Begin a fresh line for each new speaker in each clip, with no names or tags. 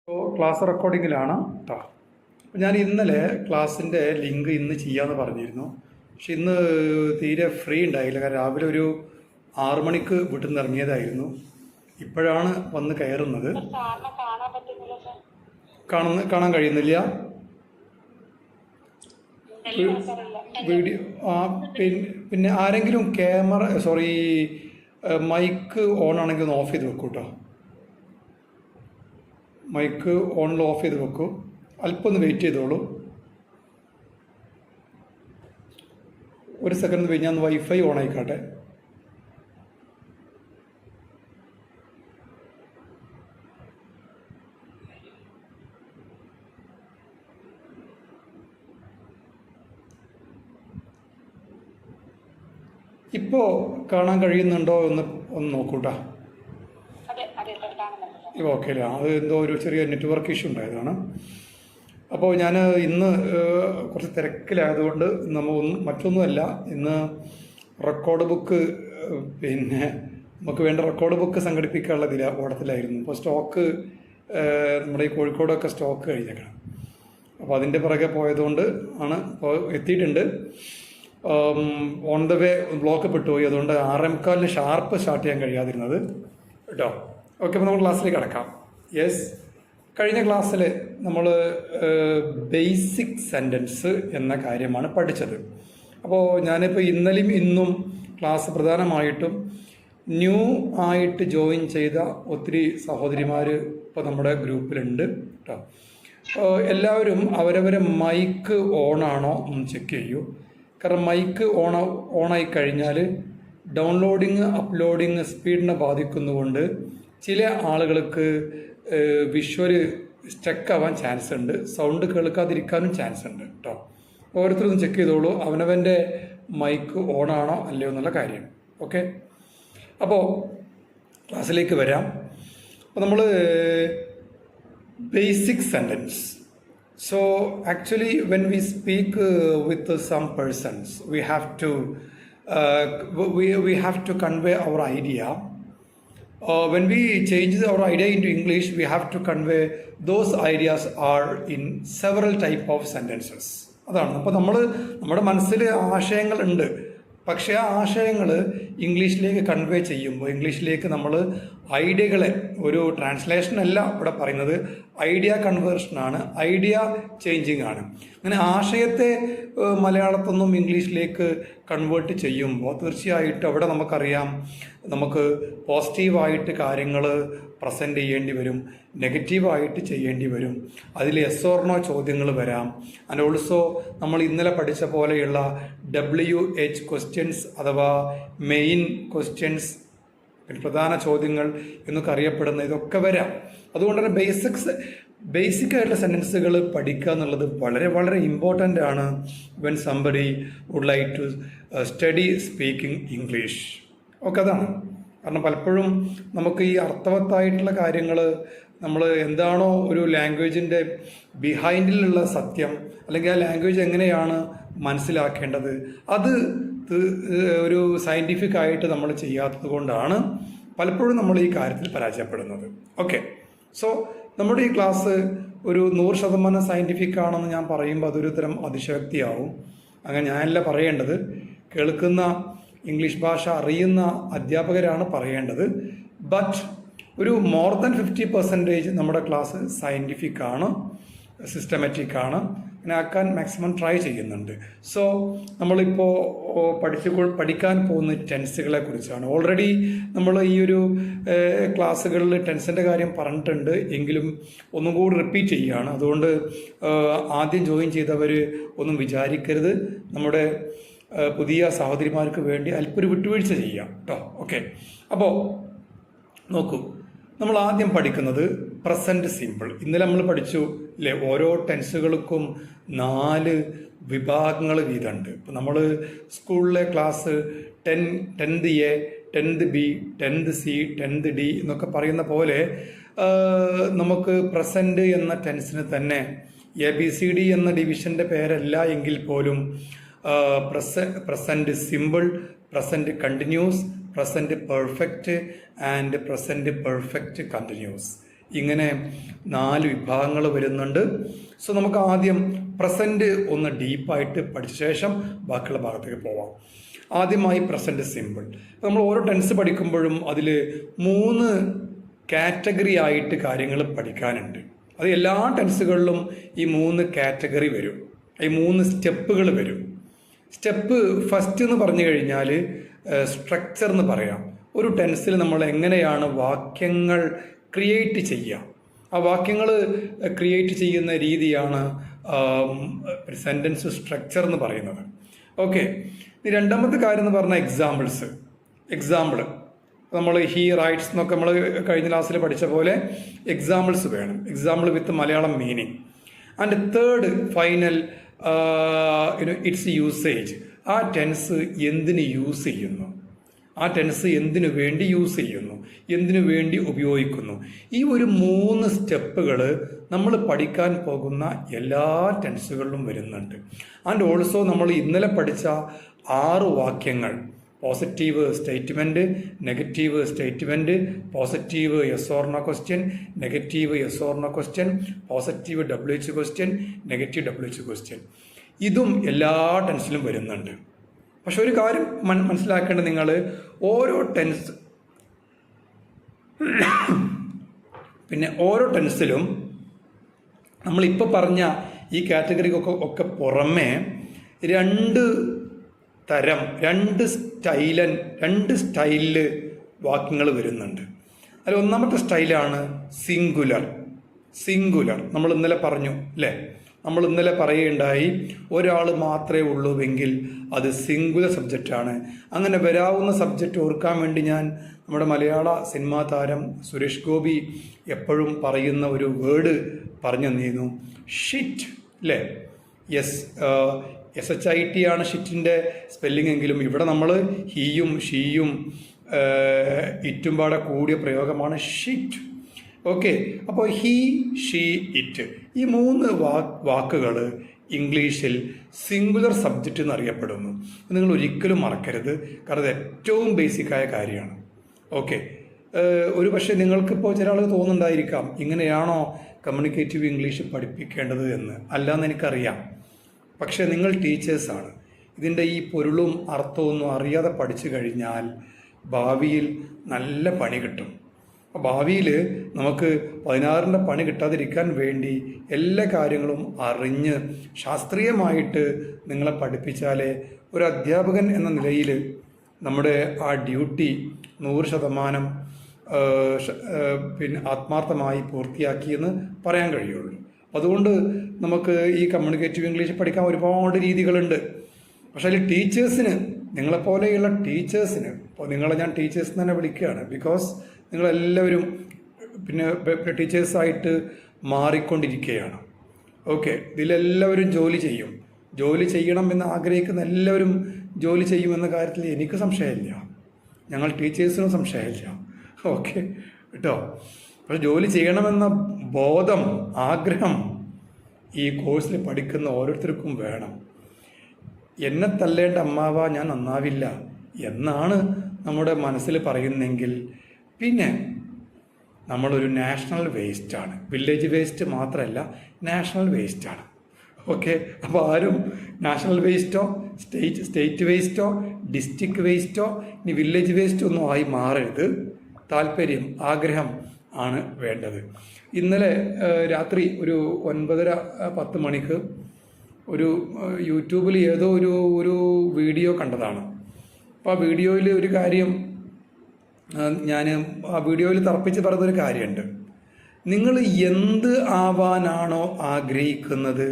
ഇപ്പോൾ ക്ലാസ് റെക്കോർഡിങ്ങിലാണ് കേട്ടോ. ഞാൻ ഇന്നലെ ക്ലാസ്സിൻ്റെ ലിങ്ക് ഇന്ന് ചെയ്യാമെന്ന് പറഞ്ഞിരുന്നു. പക്ഷെ ഇന്ന് തീരെ ഫ്രീ ഉണ്ടായില്ല. കാരണം രാവിലെ ഒരു 6 മണിക്ക് വീട്ടിൽ നിന്ന് ഇറങ്ങിയതായിരുന്നു. ഇപ്പോഴാണ് വന്ന് കയറുന്നത്. കാണാൻ കഴിയുന്നില്ല വീഡിയോ. പിന്നെ ആരെങ്കിലും മൈക്ക് ഓൺ ആണെങ്കിൽ ഒന്ന് ഓഫ് ചെയ്ത് വെക്കൂ കേട്ടോ. മൈക്ക് ഓണിൽ ഓഫ് ചെയ്ത് വെക്കൂ. അല്പം ഒന്ന് വെയിറ്റ് ചെയ്തോളൂ. ഒരു സെക്കൻഡ് കഴിഞ്ഞാൽ ഒന്ന് വൈഫൈ ഓൺ ആയിക്കോട്ടെ. ഇപ്പോൾ കാണാൻ കഴിയുന്നുണ്ടോ ഒന്ന് നോക്കൂട്ടാ. ഓക്കെ അല്ലേ? അത് എന്തോ ഒരു ചെറിയ നെറ്റ്വർക്ക് ഇഷ്യൂ ഉണ്ടായതാണ്. അപ്പോൾ ഞാൻ ഇന്ന് കുറച്ച് തിരക്കിലായതുകൊണ്ട് മറ്റൊന്നുമല്ല, ഇന്ന് റെക്കോർഡ് ബുക്ക് നമുക്ക് വേണ്ട റെക്കോർഡ് ബുക്ക് സംഘടിപ്പിക്കാനുള്ള ഓടത്തിലായിരുന്നു. ഇപ്പോൾ സ്റ്റോക്ക് നമ്മുടെ ഈ കോഴിക്കോടൊക്കെ സ്റ്റോക്ക് കഴിഞ്ഞേക്കണം. അപ്പോൾ അതിൻ്റെ പുറകെ പോയതുകൊണ്ട് ആണ്. ഇപ്പോൾ എത്തിയിട്ടുണ്ട്. ഓൺ ദ വേ ബ്ലോക്ക് പെട്ടുപോയി. അതുകൊണ്ട് 6:45 ഷാർപ്പ് സ്റ്റാർട്ട് ചെയ്യാൻ കഴിയാതിരുന്നത് കേട്ടോ. ഓക്കെ, അപ്പോൾ നമ്മൾ ക്ലാസ്സിലേക്ക് കടക്കാം. യെസ്, കഴിഞ്ഞ ക്ലാസ്സിൽ നമ്മൾ ബേസിക് സെൻറ്റൻസ് എന്ന കാര്യമാണ് പഠിച്ചത്. അപ്പോൾ ഞാനിപ്പോൾ ഇന്നലെയും ഇന്നും ക്ലാസ് പ്രധാനമായിട്ടും ന്യൂ ആയിട്ട് ജോയിൻ ചെയ്ത ഒത്തിരി സഹോദരിമാർ ഇപ്പോൾ നമ്മുടെ ഗ്രൂപ്പിലുണ്ട് കേട്ടോ. എല്ലാവരും അവരവരെ മൈക്ക് ഓണാണോ ഒന്ന് ചെക്ക് ചെയ്യൂ. കാരണം മൈക്ക് ഓണായി കഴിഞ്ഞാൽ ഡൗൺലോഡിങ് അപ്ലോഡിങ് സ്പീഡിനെ ബാധിക്കുന്നതുകൊണ്ട് ചില ആളുകൾക്ക് വിഷ്വൽ സ്റ്റക്കാവാൻ ചാൻസ് ഉണ്ട്, സൗണ്ട് കേൾക്കാതിരിക്കാനും ചാൻസ് ഉണ്ട് കേട്ടോ. ഓരോരുത്തരും ചെക്ക് ചെയ്തോളൂ അവനവൻ്റെ മൈക്ക് ഓണാണോ അല്ലയോ എന്നുള്ള കാര്യം. ഓക്കെ, അപ്പോൾ ക്ലാസ്സിലേക്ക് വരാം. അപ്പോൾ നമ്മൾ basic sentence. So actually when we speak with some persons, we have to convey our idea. When we change our idea into English, we have to convey those ideas are in several type of sentences. അതാണ്. അപ്പോൾ നമ്മുടെ മനസ്സിൽ ആശയങ്ങളുണ്ട്, പക്ഷേ ആ ആശയങ്ങൾ ഇംഗ്ലീഷിലേക്ക് convey ചെയ്യുമ്പോൾ ഇംഗ്ലീഷിലേക്ക് നമ്മൾ ഐഡിയകളെ, ഒരു ട്രാൻസ്ലേഷൻ അല്ല ഇവിടെ പറയുന്നത്, ഐഡിയ കൺവേർഷനാണ്, ഐഡിയ ചേഞ്ചിങ് ആണ്. അങ്ങനെ ആശയത്തെ മലയാളത്തിൽ നിന്നും ഇംഗ്ലീഷിലേക്ക് കൺവേർട്ട് ചെയ്യുമ്പോൾ തീർച്ചയായിട്ടും അവിടെ നമുക്കറിയാം, നമുക്ക് പോസിറ്റീവായിട്ട് കാര്യങ്ങൾ പ്രസൻറ്റ് ചെയ്യേണ്ടി വരും, നെഗറ്റീവായിട്ട് ചെയ്യേണ്ടി വരും, അതിൽ യെസ് ഓർ നോ ചോദ്യങ്ങൾ വരാം. ആൻഡ് ഓൾസോ നമ്മൾ ഇന്നലെ പഠിച്ച പോലെയുള്ള WH ക്വസ്റ്റ്യൻസ് അഥവാ മെയിൻ ക്വസ്റ്റ്യൻസ്, പ്രധാന ചോദ്യങ്ങൾ എന്നൊക്കെ അറിയപ്പെടുന്ന ഇതൊക്കെ വരാം. അതുകൊണ്ട് തന്നെ ബേസിക് ആയിട്ടുള്ള സെൻറ്റൻസുകൾ പഠിക്കുക എന്നുള്ളത് വളരെ വളരെ ഇമ്പോർട്ടൻ്റ് ആണ് when somebody would like to study speaking English. ഒക്കെ അതാണ്. കാരണം പലപ്പോഴും നമുക്ക് ഈ അർത്ഥവത്തായിട്ടുള്ള കാര്യങ്ങൾ, നമ്മൾ എന്താണോ ഒരു ലാംഗ്വേജിൻ്റെ ബിഹൈൻഡിലുള്ള സത്യം, അല്ലെങ്കിൽ ആ ലാംഗ്വേജ് എങ്ങനെയാണ് മനസ്സിലാക്കേണ്ടത്, അത് ഒരു സയൻറ്റിഫിക് ആയിട്ട് നമ്മൾ ചെയ്യാത്തത് കൊണ്ടാണ് പലപ്പോഴും നമ്മൾ ഈ കാര്യത്തിൽ പരാജയപ്പെടുന്നത്. ഓക്കെ, സോ നമ്മുടെ ഈ ക്ലാസ് ഒരു 100% സയൻറ്റിഫിക് ആണെന്ന് ഞാൻ പറയുമ്പോൾ അതൊരു തരം അതിശയോക്തിയാവും. അങ്ങനെ ഞാനല്ല പറയേണ്ടത്, കേൾക്കുന്ന ഇംഗ്ലീഷ് ഭാഷ അറിയുന്ന അധ്യാപകരാണ് പറയേണ്ടത്. ബട്ട് ഒരു മോർ ദാൻ 50% നമ്മുടെ ക്ലാസ് സയൻറ്റിഫിക് ആണ്, സിസ്റ്റമാറ്റിക് ആണ്. അങ്ങനെ ആക്കാൻ മാക്സിമം ട്രൈ ചെയ്യുന്നുണ്ട്. സോ നമ്മളിപ്പോൾ പഠിക്കാൻ പോകുന്ന ടെൻസുകളെ കുറിച്ചാണ്. ഓൾറെഡി നമ്മൾ ഈ ഒരു ക്ലാസ്സുകളിൽ ടെൻസിൻ്റെ കാര്യം പറഞ്ഞിട്ടുണ്ട്, എങ്കിലും ഒന്നും കൂടി റിപ്പീറ്റ് ചെയ്യുകയാണ്. അതുകൊണ്ട് ആദ്യം ജോയിൻ ചെയ്തവർ ഒന്നും വിചാരിക്കരുത്. നമ്മുടെ പുതിയ സഹോദരിമാർക്ക് വേണ്ടി അല്പം ഒരു വിട്ടുവീഴ്ച ചെയ്യാം കേട്ടോ. ഓക്കെ, അപ്പോൾ നോക്കൂ, നമ്മൾ ആദ്യം പഠിക്കുന്നത് പ്രസൻറ്റ് സിമ്പിൾ. ഇന്നലെ നമ്മൾ പഠിച്ചു അല്ലേ, ഓരോ ടെൻസുകൾക്കും 4 വിഭാഗങ്ങൾ വീതമുണ്ട്. ഇപ്പം നമ്മൾ സ്കൂളിലെ class 10th A, 10th B, 10th C, 10th D എന്നൊക്കെ പറയുന്ന പോലെ നമുക്ക് പ്രസൻറ്റ് എന്ന ടെൻസിന് തന്നെ ABCD എന്ന ഡിവിഷൻ്റെ പേരല്ല എങ്കിൽ പോലും present simple, present continuous, present perfect and present perfect continuous ഇങ്ങനെ 4 വിഭാഗങ്ങൾ വരുന്നുണ്ട്. സോ നമുക്ക് ആദ്യം പ്രസൻറ്റ് ഒന്ന് ഡീപ്പായിട്ട് പഠിച്ച ശേഷം ബാക്കിയുള്ള ഭാഗത്തേക്ക് പോവാം. ആദ്യമായി പ്രസൻറ്റ് സിമ്പിൾ. നമ്മൾ ഓരോ ടെൻസ് പഠിക്കുമ്പോഴും അതിൽ 3 കാറ്റഗറി ആയിട്ട് കാര്യങ്ങൾ പഠിക്കാനുണ്ട്. അത് എല്ലാ ടെൻസുകളിലും ഈ 3 കാറ്റഗറി വരും, ഈ 3 സ്റ്റെപ്പുകൾ വരും. സ്റ്റെപ്പ് ഫസ്റ്റ് എന്ന് പറഞ്ഞു കഴിഞ്ഞാൽ സ്ട്രക്ചർ എന്ന് പറയാം. ഒരു ടെൻസിൽ നമ്മൾ എങ്ങനെയാണ് വാക്യങ്ങൾ ക്രിയേറ്റ് ചെയ്യുക, ആ വാക്യങ്ങൾ ക്രിയേറ്റ് ചെയ്യുന്ന രീതിയാണ് സെൻറ്റൻസ് സ്ട്രക്ചർ എന്ന് പറയുന്നത്. ഓക്കെ, രണ്ടാമത്തെ കാര്യം എന്ന് പറഞ്ഞാൽ എക്സാമ്പിൾ നമ്മൾ ഹീ റൈറ്റ്സ് എന്നൊക്കെ നമ്മൾ കഴിഞ്ഞ ക്ലാസ്സിൽ പഠിച്ച പോലെ എക്സാമ്പിൾസ് വേണം. Example with Malayalam meaning. And third final it's usage. ആ ടെൻസ് എന്തിന് യൂസ് ചെയ്യുന്നു, ആ ടെൻസ് എന്തിനു വേണ്ടി യൂസ് ചെയ്യുന്നു, എന്തിനു വേണ്ടി ഉപയോഗിക്കുന്നു. ഈ ഒരു 3 സ്റ്റെപ്പുകൾ നമ്മൾ പഠിക്കാൻ പോകുന്ന എല്ലാ ടെൻസുകളിലും വരുന്നുണ്ട്. ആൻഡ് ഓൾസോ നമ്മൾ ഇന്നലെ പഠിച്ച 6 വാക്യങ്ങൾ, positive statement, negative statement, positive yes or no question, negative yes or no question, positive WH question, negative WH question, ഇതും എല്ലാ ടെൻസിലും വരുന്നുണ്ട്. പക്ഷെ ഒരു കാര്യം മനസ്സിലാക്കേണ്ടത്, നിങ്ങൾ ഓരോ ടെൻസിലും നമ്മളിപ്പോൾ പറഞ്ഞ ഈ കാറ്റഗറിക്കൊക്കെ പുറമെ 2 തരം, 2 സ്റ്റൈലിൽ വാക്യങ്ങൾ വരുന്നുണ്ട്. അതിൽ ഒന്നാമത്തെ സ്റ്റൈലാണ് സിംഗുലർ. നമ്മൾ ഇന്നലെ പറഞ്ഞു അല്ലേ, നമ്മൾ ഇന്നലെ പറയുകയുണ്ടായി ഒരാൾ മാത്രമേ ഉള്ളൂവെങ്കിൽ അത് സിംഗുലർ സബ്ജക്റ്റാണ്. അങ്ങനെ വരാവുന്ന സബ്ജക്റ്റ് ഓർക്കാൻ വേണ്ടി ഞാൻ നമ്മുടെ മലയാള സിനിമാ താരം സുരേഷ് ഗോപി എപ്പോഴും പറയുന്ന ഒരു വേർഡ് പറഞ്ഞു തന്നിരുന്നു, ഷിറ്റ് അല്ലേ. SHIT ആണ് ഷിറ്റിൻ്റെ സ്പെല്ലിംഗ് എങ്കിലും ഇവിടെ നമ്മൾ ഹീയും ഷീയും ഇറ്റും പാടെ കൂടിയ പ്രയോഗമാണ് ഷിറ്റ്. ഓക്കെ, അപ്പോൾ ഹീ, ഷീ, ഇറ്റ്, ഈ 3 വാക്കുകൾ ഇംഗ്ലീഷിൽ സിംഗുലർ സബ്ജക്റ്റ് എന്നറിയപ്പെടുന്നു. നിങ്ങൾ ഒരിക്കലും മറക്കരുത്, കാരണം ഇത് ഏറ്റവും ബേസിക്കായ കാര്യമാണ്. ഓക്കെ, ഒരു പക്ഷേ നിങ്ങൾക്കിപ്പോൾ ചില ആളുകൾ തോന്നുന്നുണ്ടായിരിക്കാം ഇങ്ങനെയാണോ കമ്മ്യൂണിക്കേറ്റീവ് ഇംഗ്ലീഷ് പഠിപ്പിക്കേണ്ടത് എന്ന്. അല്ലാന്ന് എനിക്കറിയാം. പക്ഷേ നിങ്ങൾ ടീച്ചേഴ്സാണ്. ഇതിൻ്റെ ഈ പൊരുളും അർത്ഥമൊന്നും അറിയാതെ പഠിച്ചു കഴിഞ്ഞാൽ ഭാവിയിൽ നല്ല പണി കിട്ടും. ഭാവിയിൽ നമുക്ക് 16ൻ്റെ പണി കിട്ടാതിരിക്കാൻ വേണ്ടി എല്ലാ കാര്യങ്ങളും അറിഞ്ഞ് ശാസ്ത്രീയമായിട്ട് നിങ്ങളെ പഠിപ്പിച്ചാലേ ഒരു അധ്യാപകൻ എന്ന നിലയിൽ നമ്മുടെ ആ ഡ്യൂട്ടി 100% ആത്മാർത്ഥമായി പൂർത്തിയാക്കിയെന്ന് പറയാൻ കഴിയുള്ളൂ. അതുകൊണ്ട് നമുക്ക് ഈ കമ്മ്യൂണിക്കേറ്റീവ് ഇംഗ്ലീഷ് പഠിക്കാൻ ഒരുപാട് രീതികളുണ്ട്. പക്ഷേ അതിൽ ടീച്ചേഴ്സിന്, നിങ്ങളെപ്പോലെയുള്ള ടീച്ചേഴ്സിന്, ഇപ്പോൾ നിങ്ങളെ ഞാൻ ടീച്ചേഴ്സ് തന്നെ വിളിക്കുകയാണ്, ബിക്കോസ് നിങ്ങളെല്ലാവരും ടീച്ചേഴ്സായിട്ട് മാറിക്കൊണ്ടിരിക്കുകയാണ്. ഓക്കെ, ഇതിലെല്ലാവരും ജോലി ചെയ്യണം എന്ന് ആഗ്രഹിക്കുന്ന എല്ലാവരും ജോലി ചെയ്യുമെന്ന കാര്യത്തിൽ എനിക്ക് സംശയമില്ല, ഞങ്ങൾ ടീച്ചേഴ്സിനും സംശയമില്ല. ഓക്കെ കേട്ടോ. പക്ഷെ ജോലി ചെയ്യണമെന്ന ബോധം, ആഗ്രഹം ഈ കോഴ്സിൽ പഠിക്കുന്ന ഓരോരുത്തർക്കും വേണം. എന്നെ തല്ലേണ്ട അമ്മാവ ഞാൻ നന്നാവില്ല എന്നാണ് നമ്മുടെ മനസ്സിൽ പറയുന്നെങ്കിൽ പിന്നെ നമ്മളൊരു നാഷണൽ വേസ്റ്റാണ്. വില്ലേജ് വേസ്റ്റ് മാത്രമല്ല, നാഷണൽ വേസ്റ്റാണ്. ഓക്കെ, അപ്പോൾ ആരും നാഷണൽ വേസ്റ്റോ സ്റ്റേറ്റ് വേസ്റ്റോ ഡിസ്ട്രിക്ട് വേസ്റ്റോ ഇനി വില്ലേജ് വേസ്റ്റോ ഒന്നും ആയി മാറരുത്. താല്പര്യം, ആഗ്രഹം ആണ് വേണ്ടത്. ഇന്നലെ രാത്രി ഒരു 9:30-10 മണിക്ക് ഒരു യൂട്യൂബിൽ ഏതോ ഒരു വീഡിയോ കണ്ടതാണ്. അപ്പോൾ ആ വീഡിയോയിൽ ഒരു കാര്യം ഞാൻ ആ വീഡിയോയിൽ തർപ്പിച്ച് പറഞ്ഞൊരു കാര്യമുണ്ട്. നിങ്ങൾ എന്ത് ആവാനാണോ ആഗ്രഹിക്കുന്നത്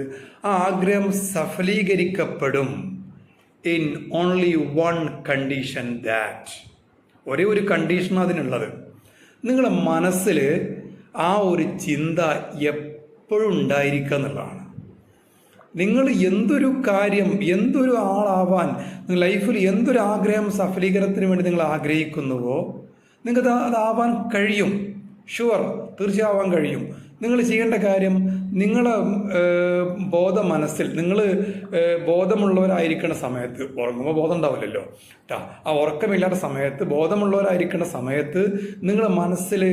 ആ ആഗ്രഹം സഫലീകരിക്കപ്പെടും ഇൻ ഓൺലി 1 കണ്ടീഷൻ. ദാറ്റ് ഒരേ ഒരു കണ്ടീഷൻ അതിനുള്ളത്. നിങ്ങളുടെ മനസ്സിൽ ആ ഒരു ചിന്ത എപ്പോഴും ഉണ്ടായിരിക്കുക എന്നുള്ളതാണ്. നിങ്ങൾ എന്തൊരു കാര്യം, എന്തൊരു ആളാവാൻ, ലൈഫിൽ എന്തൊരു ആഗ്രഹം സഫലീകരണത്തിന് വേണ്ടി നിങ്ങൾ ആഗ്രഹിക്കുന്നുവോ നിങ്ങൾക്ക് അതാവാൻ കഴിയും. ഷുവർ, തീർച്ചയാവാൻ കഴിയും. നിങ്ങൾ ചെയ്യേണ്ട കാര്യം, നിങ്ങളെ ബോധ മനസ്സിൽ നിങ്ങൾ ബോധമുള്ളവരായിരിക്കുന്ന സമയത്ത്, ഉറങ്ങുമ്പോൾ ബോധം ഉണ്ടാവില്ലല്ലോ കേട്ടോ, ആ ഉറക്കമില്ലാത്ത സമയത്ത് ബോധമുള്ളവരായിരിക്കുന്ന സമയത്ത് നിങ്ങളുടെ മനസ്സിൽ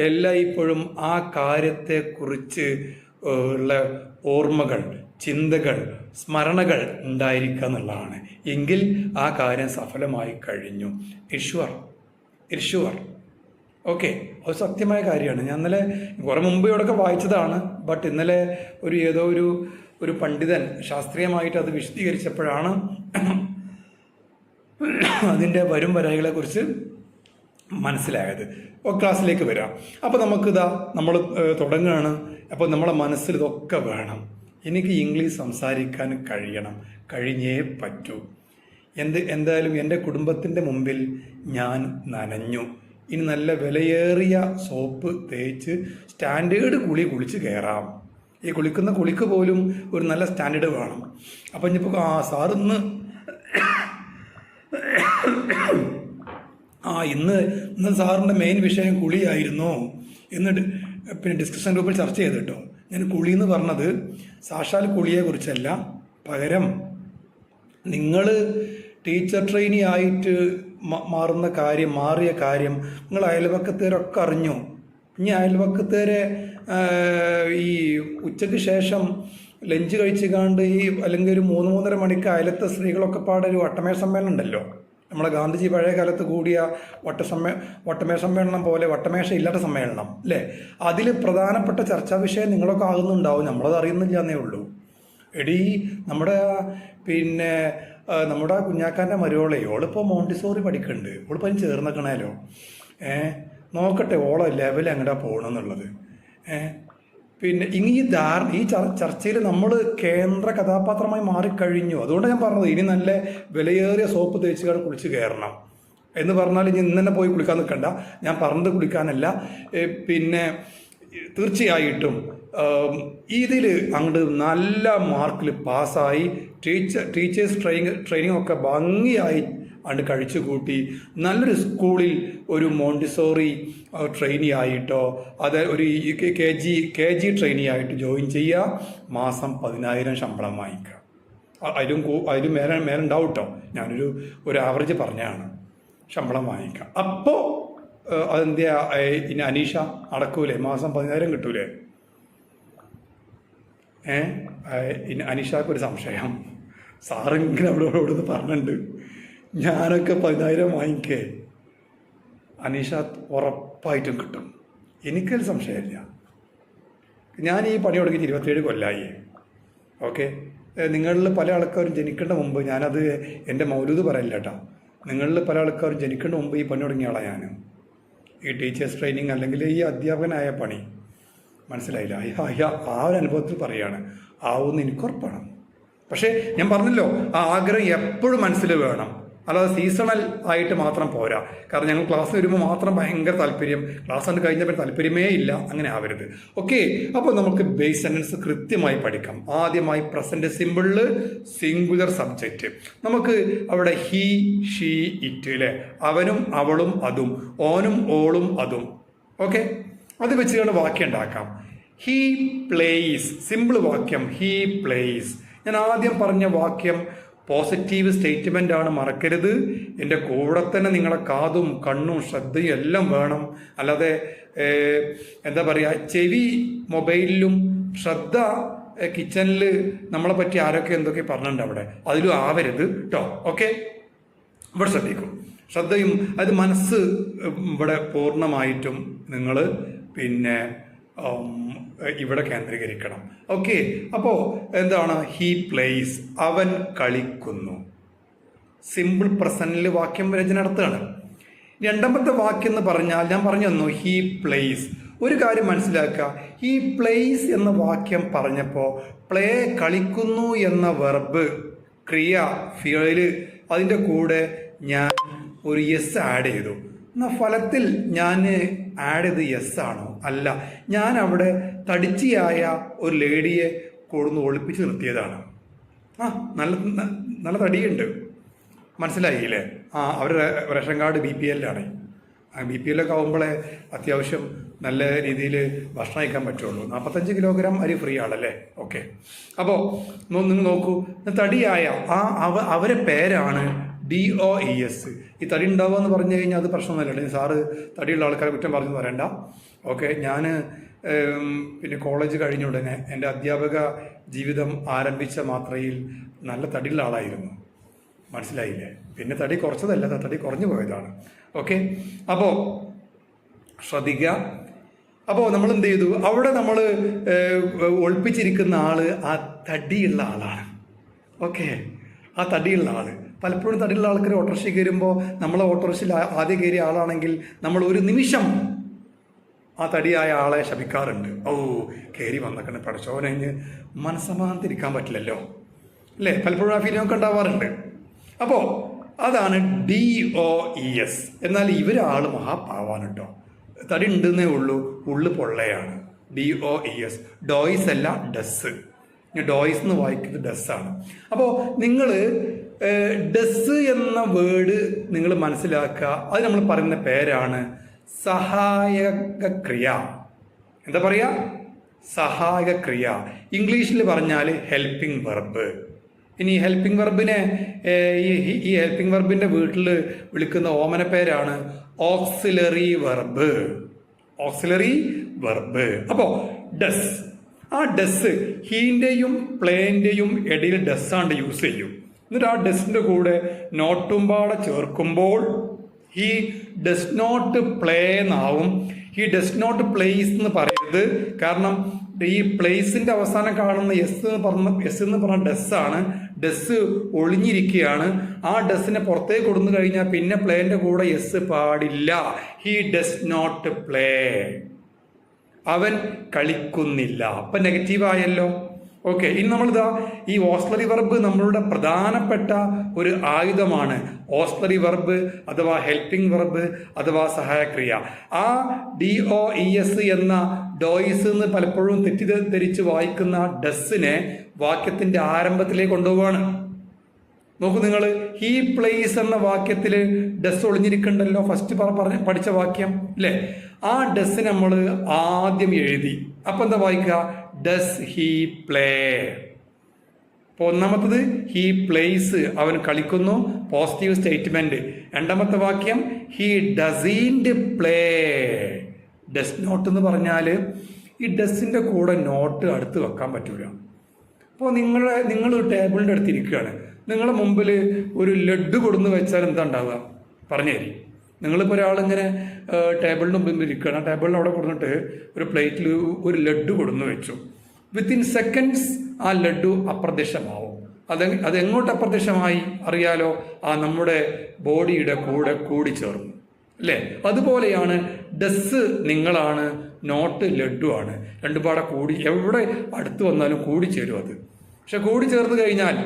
എല്ലായ്പ്പോഴും ആ കാര്യത്തെക്കുറിച്ച് ഉള്ള ഓർമ്മകൾ, ചിന്തകൾ, സ്മരണകൾ ഉണ്ടായിരിക്കുക എന്നുള്ളതാണ്. എങ്കിൽ ആ കാര്യം സഫലമായി കഴിഞ്ഞു. ഇർഷുവർ ഓക്കെ, അത് സത്യമായ കാര്യമാണ്. ഞാൻ ഇന്നലെ കുറെ മുമ്പ് ഇവിടെയൊക്കെ വായിച്ചതാണ്. ബട്ട് ഇന്നലെ ഏതോ ഒരു പണ്ഡിതൻ ശാസ്ത്രീയമായിട്ട് അത് വിശദീകരിച്ചപ്പോഴാണ് അതിൻ്റെ വരും വരകളെ കുറിച്ച് മനസ്സിലായത്. ക്ലാസ്സിലേക്ക് വരാം. അപ്പോൾ നമ്മൾ തുടങ്ങുകയാണ്. അപ്പോൾ നമ്മളെ മനസ്സിൽ ഇതൊക്കെ വേണം. എനിക്ക് ഇംഗ്ലീഷ് സംസാരിക്കാൻ കഴിഞ്ഞേ പറ്റൂ. എന്തായാലും എൻ്റെ കുടുംബത്തിൻ്റെ മുമ്പിൽ ഞാൻ നനഞ്ഞു. ഇനി നല്ല വിലയേറിയ സോപ്പ് തേച്ച് സ്റ്റാൻഡേർഡ് കുളിച്ച് കയറാം. ഈ കുളിക്കുന്ന കുളിക്ക് പോലും ഒരു നല്ല സ്റ്റാൻഡേർഡ് വേണം. അപ്പം ഇനിയിപ്പോൾ സാറിന്ന് ഇന്ന് സാറിൻ്റെ മെയിൻ വിഷയം കുളിയായിരുന്നു എന്നിട്ട് പിന്നെ ഡിസ്കഷൻ ഗ്രൂപ്പിൽ ചർച്ച ചെയ്ത് കേട്ടോ. ഞാൻ കുളി എന്ന് പറഞ്ഞത് സാക്ഷാൽ കുളിയെക്കുറിച്ചല്ല, പകരം നിങ്ങൾ ടീച്ചർ ട്രെയിനി ആയിട്ട് മാറിയ കാര്യം നിങ്ങൾ അയൽവക്കത്തേരൊക്കെ അറിഞ്ഞു. ഇനി അയൽവക്കത്തേരെ ഈ ഉച്ചയ്ക്ക് ശേഷം ലഞ്ച് കഴിച്ച് അല്ലെങ്കിൽ ഒരു 3-3:30 മണിക്ക് അയലത്തെ സ്ത്രീകളൊക്കെ പാടെ ഒരു വട്ടമേശ സമ്മേളനം ഉണ്ടല്ലോ. നമ്മളെ ഗാന്ധിജി പഴയ കാലത്ത് കൂടിയ വട്ടമേശ സമ്മേളനം പോലെ വട്ടമേശ ഇല്ലാത്ത സമ്മേളനം അല്ലേ, അതിൽ പ്രധാനപ്പെട്ട ചർച്ചാ വിഷയം നിങ്ങളൊക്കെ ആകുന്നുണ്ടാവും, നമ്മളത് അറിയുന്നില്ല എന്നേ ഉള്ളൂ. എടീ നമ്മുടെ കുഞ്ഞാക്കാൻ്റെ മരുവോളെ ഓളിപ്പോൾ മോണ്ടിസോറി പഠിക്കുന്നുണ്ട്. ഓളിപ്പോൾ അതിന് ചേർന്നിക്കണേലോ. നോക്കട്ടെ ഓളെ ലെവൽ എങ്ങടാ പോകണമെന്നുള്ളത്. പിന്നെ ഈ ചർച്ചയിൽ നമ്മൾ കേന്ദ്ര കഥാപാത്രമായി മാറിക്കഴിഞ്ഞു. അതുകൊണ്ട് ഞാൻ പറഞ്ഞത് ഇനി നല്ല വിലയേറിയ സോപ്പ് തേച്ചുകാർ കുളിച്ച് കയറണം എന്ന് പറഞ്ഞാൽ ഇനി ഇന്ന് തന്നെ പോയി കുളിക്കാൻ നിൽക്കണ്ട. ഞാൻ പറഞ്ഞത് കുളിക്കാനല്ല. പിന്നെ തീർച്ചയായിട്ടും ഇതിൽ അങ്ങോട്ട് നല്ല മാർക്കിൽ പാസ്സായി ടീച്ചേഴ്സ് ട്രെയിനിങ് ഒക്കെ ഭംഗിയായി അണ്ട് കഴിച്ചു കൂട്ടി നല്ലൊരു സ്കൂളിൽ ഒരു മോണ്ടിസോറി ട്രെയിനി ആയിട്ടോ ഒരു കെ ജി ട്രെയിനി ആയിട്ട് ജോയിൻ ചെയ്യുക. മാസം 10,000 ശമ്പളം വാങ്ങിക്കുക. അതിലും മേലെ ഉണ്ടാവും കേട്ടോ. ഒരു ആവറേജ് പറഞ്ഞാണ് ശമ്പളം വാങ്ങിക്കുക. അപ്പോൾ അതെന്താ ഇനി അനീഷ നടക്കൂലേ? മാസം 10,000 കിട്ടൂലേ? ഇനി അനീഷക്കൊരു സംശയം, സാറിങ്ങനെ അവളോട് പറഞ്ഞിട്ടുണ്ട് ഞാനൊക്കെ 10,000 വാങ്ങിക്കേ. അനീഷ ഉറപ്പായിട്ടും കിട്ടും, എനിക്കൊരു സംശയമില്ല. ഞാൻ ഈ പണി തുടങ്ങിയിട്ട് 27 കൊല്ലമായി. ഓക്കെ, നിങ്ങളിൽ പല ആൾക്കാരും ജനിക്കേണ്ട മുമ്പ്, ഞാനത് എൻ്റെ മൗലൂദ് പറയില്ല കേട്ടോ, നിങ്ങളിൽ പല ആൾക്കാരും ജനിക്കേണ്ട മുമ്പ് ഈ പണി തുടങ്ങിയ ആളാണ് ഞാൻ. ഈ ടീച്ചേഴ്സ് ട്രെയിനിങ് അല്ലെങ്കിൽ ഈ അധ്യാപകനായ പണി മനസ്സിലായില്ല. ആ ഒരു അനുഭവത്തിൽ പറയുകയാണ്, ആവുമെന്ന് എനിക്കുറപ്പാണ്. പക്ഷേ ഞാൻ പറഞ്ഞല്ലോ, ആ ആഗ്രഹം എപ്പോഴും മനസ്സിൽ വേണം, അല്ലാതെ സീസണൽ ആയിട്ട് മാത്രം പോരാ. കാരണം ഞങ്ങൾ ക്ലാസ്സിൽ വരുമ്പോൾ മാത്രം ഭയങ്കര താല്പര്യം, ക്ലാസ് കണ്ട് കഴിഞ്ഞപ്പോൾ താല്പര്യമേ ഇല്ല, അങ്ങനെ ആവരുത്. ഓക്കെ, അപ്പോൾ നമുക്ക് ബേസ് സെൻറ്റൻസ് കൃത്യമായി പഠിക്കാം. ആദ്യമായി പ്രസൻറ്റ് സിമ്പിളിൽ സിംഗുലർ സബ്ജക്റ്റ്. നമുക്ക് അവിടെ ഹീ, ഷീ, ഇറ്റ് അല്ലേ, അവനും അവളും അതും, ഓനും ഓളും അതും. ഓക്കെ, അത് വെച്ചുകൊണ്ട് വാക്യം ഉണ്ടാക്കാം. ഹീ പ്ലേസ്, സിമ്പിൾ വാക്യം, ഹീ പ്ലേസ്. ഞാൻ ആദ്യം പറഞ്ഞ വാക്യം പോസിറ്റീവ് സ്റ്റേറ്റ്മെൻ്റ് ആണ്, മറക്കരുത്. എൻ്റെ കൂടെ തന്നെ നിങ്ങളെ കാതും കണ്ണും ശ്രദ്ധയും എല്ലാം വേണം. അല്ലാതെ എന്താ പറയുക, ചെവി മൊബൈലിലും ശ്രദ്ധ കിച്ചണിൽ നമ്മളെ പറ്റി ആരൊക്കെ എന്തൊക്കെ പറഞ്ഞിട്ടുണ്ട് അവിടെ, അതിലും ആവരുത് കേട്ടോ. ഓക്കെ, ഇവിടെ ശ്രദ്ധിക്കും. ശ്രദ്ധയും അത് മനസ്സ് ഇവിടെ പൂർണ്ണമായിട്ടും നിങ്ങൾ ഇവിടെ കേന്ദ്രീകരിക്കണം. ഓക്കെ, അപ്പോൾ എന്താണ് ഹീ പ്ലേസ്, അവൻ കളിക്കുന്നു. സിമ്പിൾ പ്രസന്റിൽ വാക്യം രചന നടത്തുകയാണ്. രണ്ടാമത്തെ വാക്യം എന്ന് പറഞ്ഞാൽ ഞാൻ പറഞ്ഞു തന്നു ഹീ പ്ലേസ്. ഒരു കാര്യം മനസ്സിലാക്കുക, ഹീ പ്ലേസ് എന്ന വാക്യം പറഞ്ഞപ്പോൾ പ്ലേ കളിക്കുന്നു എന്ന വെർബ് ക്രിയ ഫിയല് അതിൻ്റെ കൂടെ ഞാൻ ഒരു യെസ് ആഡ് ചെയ്തു. എന്നാൽ ഫലത്തിൽ ഞാൻ ആഡ് ചെയ്ത് യെസ് ആണോ? അല്ല, ഞാൻ അവിടെ തടിച്ചിയായ ഒരു ലേഡിയെ കൊടുന്ന് ഒളിപ്പിച്ച് നിർത്തിയതാണ്. നല്ല തടിയുണ്ട്, മനസ്സിലായില്ലേ? അവരുടെ റേഷൻ കാർഡ് BPL ആണ്. BPL ഒക്കെ ആകുമ്പോഴേ അത്യാവശ്യം നല്ല രീതിയിൽ ഭക്ഷണം കഴിക്കാൻ പറ്റുള്ളൂ. 45 കിലോഗ്രാം അരി ഫ്രീ ആണല്ലേ. ഓക്കെ, അപ്പോൾ നിങ്ങൾ നോക്കൂ, തടിയായ അവരെ പേരാണ് DOES. ഈ തടി ഉണ്ടാവുക എന്ന് പറഞ്ഞു കഴിഞ്ഞാൽ അത് പ്രശ്നമൊന്നുമില്ല. സാറ് തടിയുള്ള ആൾക്കാരെ കുറ്റം പറഞ്ഞു പറയണ്ട. ഓക്കെ, ഞാൻ പിന്നെ കോളേജ് കഴിഞ്ഞ ഉടനെ എൻ്റെ അധ്യാപക ജീവിതം ആരംഭിച്ച മാത്രയിൽ നല്ല തടിയുള്ള ആളായിരുന്നു. മനസ്സിലായില്ലേ? പിന്നെ തടി കുറച്ചതല്ല, തടി കുറഞ്ഞു പോയതാണ്. ഓക്കെ, അപ്പോൾ ശ്രദ്ധിക്കുക. അപ്പോൾ നമ്മൾ എന്ത് ചെയ്തു, അവിടെ നമ്മൾ ഒളിപ്പിച്ചിരിക്കുന്ന ആള് ആ തടിയുള്ള ആളാണ്. ഓക്കെ, ആ തടിയുള്ള ആള്. പലപ്പോഴും തടിയുള്ള ആൾക്കാർ ഓട്ടോറിക്ഷ കയറുമ്പോൾ നമ്മളെ ഓട്ടോറിക്ഷയിൽ ആദ്യം കയറിയ ആളാണെങ്കിൽ നമ്മൾ ഒരു നിമിഷം ആ തടിയായ ആളെ ശപിക്കാറുണ്ട്. ഓ, കയറി വന്നേക്കണ പടച്ചോനഞ്ഞ് മനസ്സമാധാനത്തിരിക്കാൻ പറ്റില്ലല്ലോ അല്ലേ? പലപ്പോഴും ആ ഫീലിംഗ് ഉണ്ടാവാറുണ്ട്. അപ്പോൾ അതാണ് DOES. എന്നാൽ ഇവരാൾ മഹാപാവാണ് കേട്ടോ. തടി ഉണ്ടെന്നേ ഉള്ളൂ, ഉള്ളു പൊള്ളയാണ്. DOES. ഡോയിസ് അല്ല, ഡസ്. ഡോയിസ് എന്ന് വായിക്കുന്നത് ഡസ്സാണ്. അപ്പോൾ നിങ്ങൾ ഡസ് എന്ന വേർഡ് നിങ്ങൾ മനസ്സിലാക്കുക. അത് നമ്മൾ പറയുന്ന പേരാണ് സഹായക ക്രിയ. എന്താ പറയുക? സഹായക ക്രിയ. ഇംഗ്ലീഷിൽ പറഞ്ഞാൽ ഹെൽപ്പിംഗ് വെർബ്. ഇനി ഹെൽപ്പിംഗ് വെർബിനെ ഈ ഹെൽപ്പിംഗ് വെർബിൻ്റെ വീട്ടിൽ വിളിക്കുന്ന ഓമന പേരാണ് ഓക്സിലറി വെർബ്. Auxiliary verb. അപ്പോൾ ഡസ്, ആ ഡസ് ഹീൻ്റെയും പ്ലേൻ്റെയും ഇടയിൽ ഡസ്സാണ്ട് യൂസ് ചെയ്യും. എന്നിട്ട് ആ ഡസിൻ്റെ കൂടെ നോട്ടുംപാടെ ചേർക്കുമ്പോൾ ഹി ഡസ് നോട്ട് പ്ലേ എന്നാവും. ഹി ഡസ് നോട്ട് പ്ലേസ് എന്ന് പറയരുത്. കാരണം ഈ പ്ലേസിന്റെ അവസാനം കാണുന്ന എസ് എന്ന് പറഞ്ഞ ഡസ്സാണ്. ഡസ് ഒളിഞ്ഞിരിക്കുകയാണ്. ആ ഡസ്സിനെ പുറത്തേക്ക് കൊടുത്തു കഴിഞ്ഞാൽ പിന്നെ പ്ലേന്റെ കൂടെ എസ് പാടില്ല. He does not play. അവൻ കളിക്കുന്നില്ല. അപ്പൊ നെഗറ്റീവായല്ലോ. ഓക്കെ, ഇനി നമ്മളിതാ ഈ ഓസ്ലറി വെർബ് നമ്മളുടെ പ്രധാനപ്പെട്ട ഒരു ആയുധമാണ്. ഓസ്ലറി വെർബ് അഥവാ ഹെൽപ്പിംഗ് വെർബ് അഥവാ സഹായക്രിയ. ആ DOES എന്ന ഡോയിസ് എന്ന് പലപ്പോഴും തെറ്റിദ്ധരിച്ച് വായിക്കുന്ന ഡസ്സിനെ വാക്യത്തിന്റെ ആരംഭത്തിലേക്ക് കൊണ്ടുപോവാണ്. നോക്കൂ നിങ്ങൾ, ഹീ പ്ലേസ് എന്ന വാക്യത്തിൽ ഡസ് ഒളിഞ്ഞിരിക്കണ്ടല്ലോ. ഫസ്റ്റ് പഠിച്ച വാക്യം അല്ലേ? ആ ഡസ് നമ്മൾ ആദ്യം എഴുതി. അപ്പൊ എന്താ വായിക്കുക? Does he play. അപ്പോൾ ഒന്നാമത്തത് ഹീ പ്ലേസ്, അവൻ കളിക്കുന്നു, പോസിറ്റീവ് സ്റ്റേറ്റ്മെന്റ്. രണ്ടാമത്തെ വാക്യം ഹീ ഡസീൻറ്റ് പ്ലേ. ഡസ് നോട്ട് എന്ന് പറഞ്ഞാൽ ഈ ഡസിന്റെ കൂടെ നോട്ട് അടുത്ത് വെക്കാൻ പറ്റൂല. അപ്പോൾ നിങ്ങൾ ടേബിളിൻ്റെ അടുത്ത് ഇരിക്കുകയാണ്, നിങ്ങളുടെ മുമ്പിൽ ഒരു ലഡ്ഡു കൊടുന്ന് വെച്ചാൽ എന്താ ഉണ്ടാവുക? പറഞ്ഞുതരി. നിങ്ങളിപ്പോൾ ഒരാളിങ്ങനെ ടേബിളിന് മുമ്പിൽ ഇരിക്കുകയാണ്, ആ ടേബിളിന് അവിടെ കൊടുത്തിട്ട് ഒരു പ്ലേറ്റിൽ ഒരു ലഡ്ഡു കൊടുന്ന് വെച്ചു. വിത്തിൻ സെക്കൻഡ്സ് ആ ലഡ്ഡു അപ്രത്യക്ഷമാവും. അതെങ്ങോട്ട് അപ്രത്യക്ഷമായി അറിയാലോ? ആ നമ്മുടെ ബോഡിയുടെ കൂടെ കൂടിച്ചേർന്നു അല്ലേ? അതുപോലെയാണ് ഡസ് നിങ്ങളാണ്, നോട്ട് ലഡ്ഡു ആണ്. രണ്ടുപാടെ കൂടി എവിടെ അടുത്ത് വന്നാലും കൂടിച്ചേരും അത്. പക്ഷെ കൂടിച്ചേർന്ന് കഴിഞ്ഞാൽ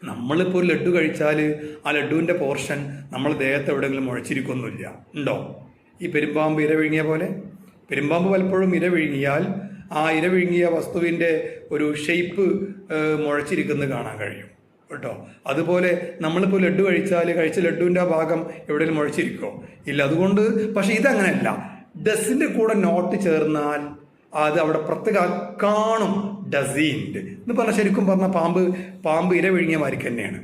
നമ്മളിപ്പോൾ ഒരു ലഡ്ഡു കഴിച്ചാൽ ആ ലഡുവിൻ്റെ പോർഷൻ നമ്മൾ ദേഹത്ത് എവിടെയെങ്കിലും മുഴച്ചിരിക്കൊന്നുമില്ല. ഉണ്ടോ? ഈ പെരുമ്പാമ്പ് ഇര വിഴുങ്ങിയ പോലെ. പെരുമ്പാമ്പ് പലപ്പോഴും ഇര വിഴുങ്ങിയാൽ ആ ഇര വിഴുങ്ങിയ വസ്തുവിൻ്റെ ഒരു ഷേപ്പ് മുഴച്ചിരിക്കുന്നത് കാണാൻ കഴിയും കേട്ടോ. അതുപോലെ നമ്മളിപ്പോൾ ലഡ്ഡു കഴിച്ച ലഡുവിൻ്റെ ആ ഭാഗം എവിടെയെങ്കിലും മുഴച്ചിരിക്കുമോ? ഇല്ല. അതുകൊണ്ട് പക്ഷെ ഇതങ്ങനെയല്ല. ഡസിൻ്റെ കൂടെ നോട്ട് ചേർന്നാൽ അത് അവിടെ പ്രത്യേക കാണും. ഡസീൻറ്റ് എന്ന് പറഞ്ഞാൽ ശരിക്കും പറഞ്ഞാൽ പാമ്പ് ഇര വിഴുങ്ങിയ മാതിരി തന്നെയാണ്.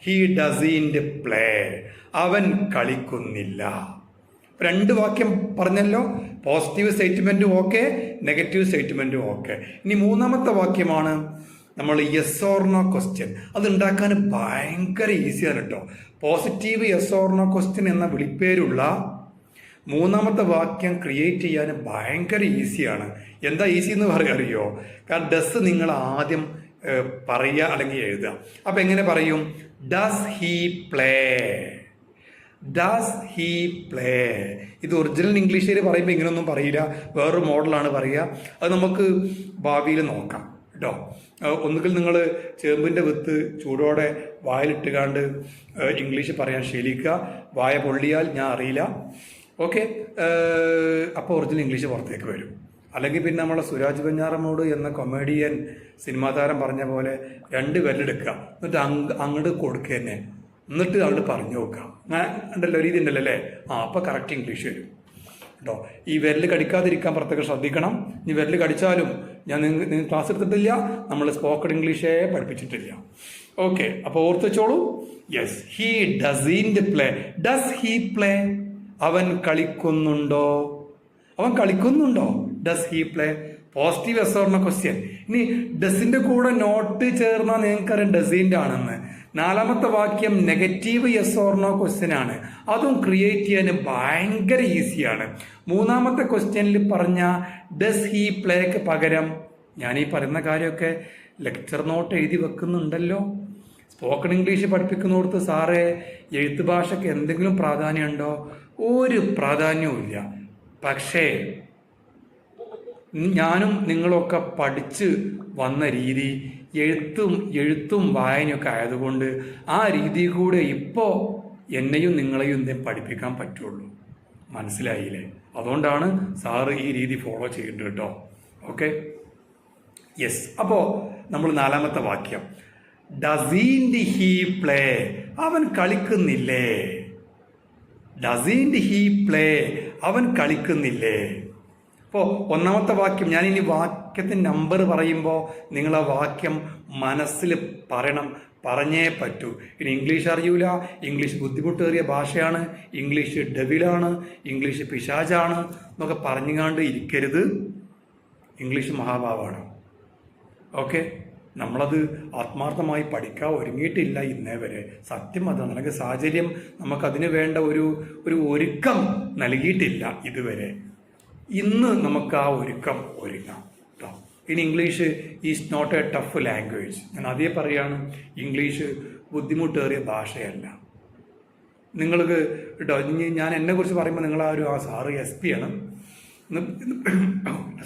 He doesn't play. അവൻ കളിക്കുന്നില്ല. രണ്ട് വാക്യം പറഞ്ഞല്ലോ. പോസിറ്റീവ് സ്റ്റേറ്റ്മെൻറ്റും ഓക്കെ, നെഗറ്റീവ് സ്റ്റേറ്റ്മെൻറ്റും ഓക്കെ. ഇനി മൂന്നാമത്തെ വാക്യമാണ് നമ്മൾ യെസ് ഓർ നോ ക്വസ്റ്റ്യൻ. അത് ഉണ്ടാക്കാൻ ഭയങ്കര ഈസിയാണ് കേട്ടോ. Positive yes or no question എന്ന വിളിപ്പേരുള്ള മൂന്നാമത്തെ വാക്യം ക്രിയേറ്റ് ചെയ്യാൻ ഭയങ്കര ഈസിയാണ്. എന്താ ഈസി എന്ന് അറിയോ? കാരണം ഡസ് നിങ്ങൾ ആദ്യം പറയുക അല്ലെങ്കിൽ എഴുതുക. അപ്പം എങ്ങനെ പറയും? Does he play. Does he play. ഇത് ഒറിജിനൽ ഇംഗ്ലീഷിൽ പറയുമ്പോൾ ഇങ്ങനെയൊന്നും പറയില്ല, വേറൊരു മോഡലാണ് പറയുക. അത് നമുക്ക് ഭാവിയിൽ നോക്കാം കേട്ടോ. ഒന്നുകിൽ നിങ്ങൾ ചേമ്പിൻ്റെ വിത്ത് ചൂടോടെ വായിലിട്ടുകാണ്ട് ഇംഗ്ലീഷ് പറയാൻ ശീലിക്കുക. വായ പൊള്ളിയാൽ ഞാൻ അറിയില്ല. ഓക്കെ, അപ്പോൾ ഒറിജിനൽ ഇംഗ്ലീഷ് പുറത്തേക്ക് വരും. അല്ലെങ്കിൽ പിന്നെ നമ്മളെ സുരാജ് വെഞ്ഞാറമ്മൂട് എന്ന കൊമേഡിയൻ സിനിമാ താരം പറഞ്ഞ പോലെ 2 വിരലെടുക്കുക, എന്നിട്ട് അങ്ങോട്ട് കൊടുക്കുക തന്നെ, എന്നിട്ട് അങ്ങോട്ട് പറഞ്ഞു നോക്കാം. ഉണ്ടല്ലോ, രീതി ഉണ്ടല്ലോ അല്ലേ? അപ്പോൾ കറക്റ്റ് ഇംഗ്ലീഷ് വരും. കേട്ടോ. ഈ വിരൽ കടിക്കാതിരിക്കാൻ പ്രത്യേകം ശ്രദ്ധിക്കണം. ഇനി വിരൽ കടിച്ചാലും ഞാൻ നിങ്ങൾ ക്ലാസ് എടുത്തിട്ടില്ല, നമ്മൾ സ്പോക്കൺ ഇംഗ്ലീഷേ പഠിപ്പിച്ചിട്ടില്ല. ഓക്കെ, അപ്പോൾ ഓർത്ത് വെച്ചോളൂ. Yes, he doesn't play. Does he play? അവൻ കളിക്കുന്നുണ്ടോ? അവൻ കളിക്കുന്നുണ്ടോ? Does he play? Positive yes or no question. ഇനി ഡസിന്റെ കൂടെ നോട്ട് ചേർന്നാൽ നിങ്ങൾക്കറിയാം ഡസിൻ്റെ ആണെന്ന്. നാലാമത്തെ വാക്യം negative yes or no question ആണ്. അതും ക്രിയേറ്റ് ചെയ്യാൻ ഭയങ്കര ഈസിയാണ്. മൂന്നാമത്തെ ക്വസ്റ്റ്യനിൽ പറഞ്ഞ ഡസ് ഹീ പ്ലേക്ക് പകരം ഞാൻ ഈ പറയുന്ന കാര്യമൊക്കെ ലെക്ചർ നോട്ട് എഴുതി വെക്കുന്നുണ്ടല്ലോ. സ്പോക്കൺ ഇംഗ്ലീഷ് പഠിപ്പിക്കുന്നിടത്ത് സാറേ എഴുത്ത് ഭാഷയ്ക്ക് എന്തെങ്കിലും പ്രാധാന്യമുണ്ടോ? ഒരു പ്രാധാന്യവും ഇല്ല. പക്ഷേ ഞാനും നിങ്ങളൊക്കെ പഠിച്ച് വന്ന രീതി എഴുത്തും വായനയൊക്കെ ആയതുകൊണ്ട് ആ രീതി കൂടെ ഇപ്പോൾ എന്നെയും നിങ്ങളെയും എന്തെങ്കിലും പഠിപ്പിക്കാൻ പറ്റുള്ളൂ. മനസ്സിലായില്ലേ? അതുകൊണ്ടാണ് സാറ് ഈ രീതി ഫോളോ ചെയ്യേണ്ടത് കേട്ടോ. Okay, yes. അപ്പോൾ നമ്മൾ നാലാമത്തെ വാക്യം, ഡസിൻറ്റ് ഹീ പ്ലേ? അവൻ കളിക്കുന്നില്ലേ? Doesn't he play? അവൻ കളിക്കുന്നില്ലേ? അപ്പോൾ ഒന്നാമത്തെ വാക്യം, ഞാനിനി വാക്യത്തിൻ്റെ നമ്പർ പറയുമ്പോൾ നിങ്ങൾ ആ വാക്യം മനസ്സിൽ പറയണം, പറഞ്ഞേ പറ്റൂ. ഇനി ഇംഗ്ലീഷ് അറിയൂല, ഇംഗ്ലീഷ് ബുദ്ധിമുട്ടേറിയ ഭാഷയാണ്, ഇംഗ്ലീഷ് ഡെവിലാണ്, ഇംഗ്ലീഷ് പിശാചാണ് എന്നൊക്കെ പറഞ്ഞുകൊണ്ട് ഇരിക്കരുത്. ഇംഗ്ലീഷ് മഹാഭാവമാണ്. ഓക്കെ, നമ്മളത് ആത്മാർത്ഥമായി പഠിക്കാൻ ഒരുങ്ങിയിട്ടില്ല ഇന്നേ വരെ. സത്യം അതാണ്. അല്ലെങ്കിൽ സാഹചര്യം നമുക്കതിന് വേണ്ട ഒരു ഒരുക്കം നൽകിയിട്ടില്ല ഇതുവരെ. ഇന്ന് നമുക്ക് ആ ഒരുക്കം ഒരുങ്ങാം കേട്ടോ. ഇനി English is not a tough language. ഞാൻ അതേ പറയാണ്, ഇംഗ്ലീഷ് ബുദ്ധിമുട്ടേറിയ ഭാഷയല്ല. നിങ്ങൾക്ക് കേട്ടോ, ഞാൻ എന്നെക്കുറിച്ച് പറയുമ്പോൾ നിങ്ങൾ ആ സാറ് SP ആണ്.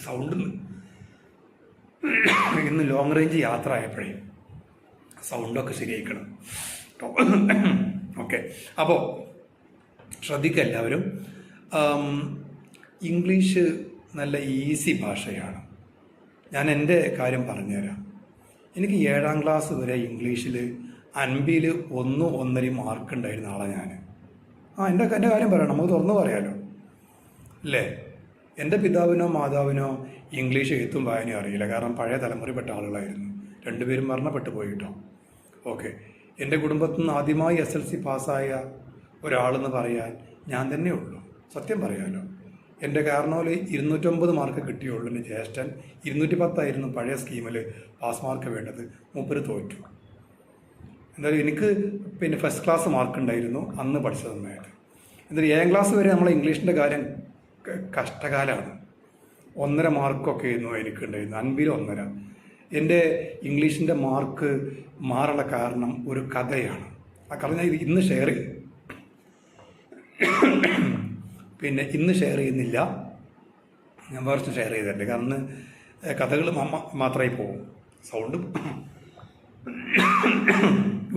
സൗണ്ട് ഇന്ന് ലോങ് റേഞ്ച് യാത്ര ആയപ്പോഴേ സൗണ്ടൊക്കെ ശരിയായിക്കണം കേട്ടോ. ഓക്കെ, അപ്പോൾ ശ്രദ്ധിക്കുക എല്ലാവരും. ഇംഗ്ലീഷ് നല്ല ഈസി ഭാഷയാണ്. ഞാൻ എൻ്റെ കാര്യം പറഞ്ഞുതരാം. എനിക്ക് 7ാം ക്ലാസ് വരെ ഇംഗ്ലീഷിൽ 50ൽ 1-1.5 മാർക്ക് ഉണ്ടായിരുന്ന ആളാണ് ഞാൻ. എൻ്റെ കാര്യം പറയണം, നമുക്ക് തുറന്നു പറയാലോ അല്ലേ. എൻ്റെ പിതാവിനോ മാതാവിനോ ഇംഗ്ലീഷ് എഴുത്തും വായനയും അറിയില്ല. കാരണം പഴയ തലമുറയിൽപ്പെട്ട ആളുകളായിരുന്നു. രണ്ടുപേരും മരണപ്പെട്ടു പോയിട്ടോ. ഓക്കെ, എൻ്റെ കുടുംബത്തിൽ നിന്ന് ആദ്യമായി SLC പാസ്സായ ഒരാളെന്ന് പറയാൻ ഞാൻ തന്നെ ഉള്ളൂ. സത്യം പറയാലോ. എൻ്റെ കാരണോല് 209 മാർക്ക് കിട്ടിയുള്ളൂ. എൻ്റെ ജ്യേഷ്ഠൻ 210 പഴയ സ്കീമിൽ പാസ് മാർക്ക് വേണ്ടത്. മൂപ്പര് തോറ്റു. എന്തായാലും എനിക്ക് ഫസ്റ്റ് ക്ലാസ് മാർക്ക് ഉണ്ടായിരുന്നു അന്ന് പഠിച്ച സമയത്ത്. എന്തായാലും 7ാം ക്ലാസ് വരെ നമ്മളെ ഇംഗ്ലീഷിൻ്റെ കാര്യം കഷ്ടകാലമാണ്. 1.5 മാർക്കൊക്കെ ആയിരുന്നു എനിക്കുണ്ടായിരുന്നു. 50ൽ 1.5. എൻ്റെ ഇംഗ്ലീഷിൻ്റെ മാർക്ക് മാറുള്ള കാരണം ഒരു കഥയാണ്. ആ കഥ ഞാൻ ഇന്ന് ഷെയർ ചെയ്തു. ഇന്ന് ഷെയർ ചെയ്യുന്നില്ല, ഞാൻ വേറെ ഷെയർ ചെയ്തിട്ടുണ്ട്. കാരണം കഥകൾ മാത്രമായി പോകും. സൗണ്ട്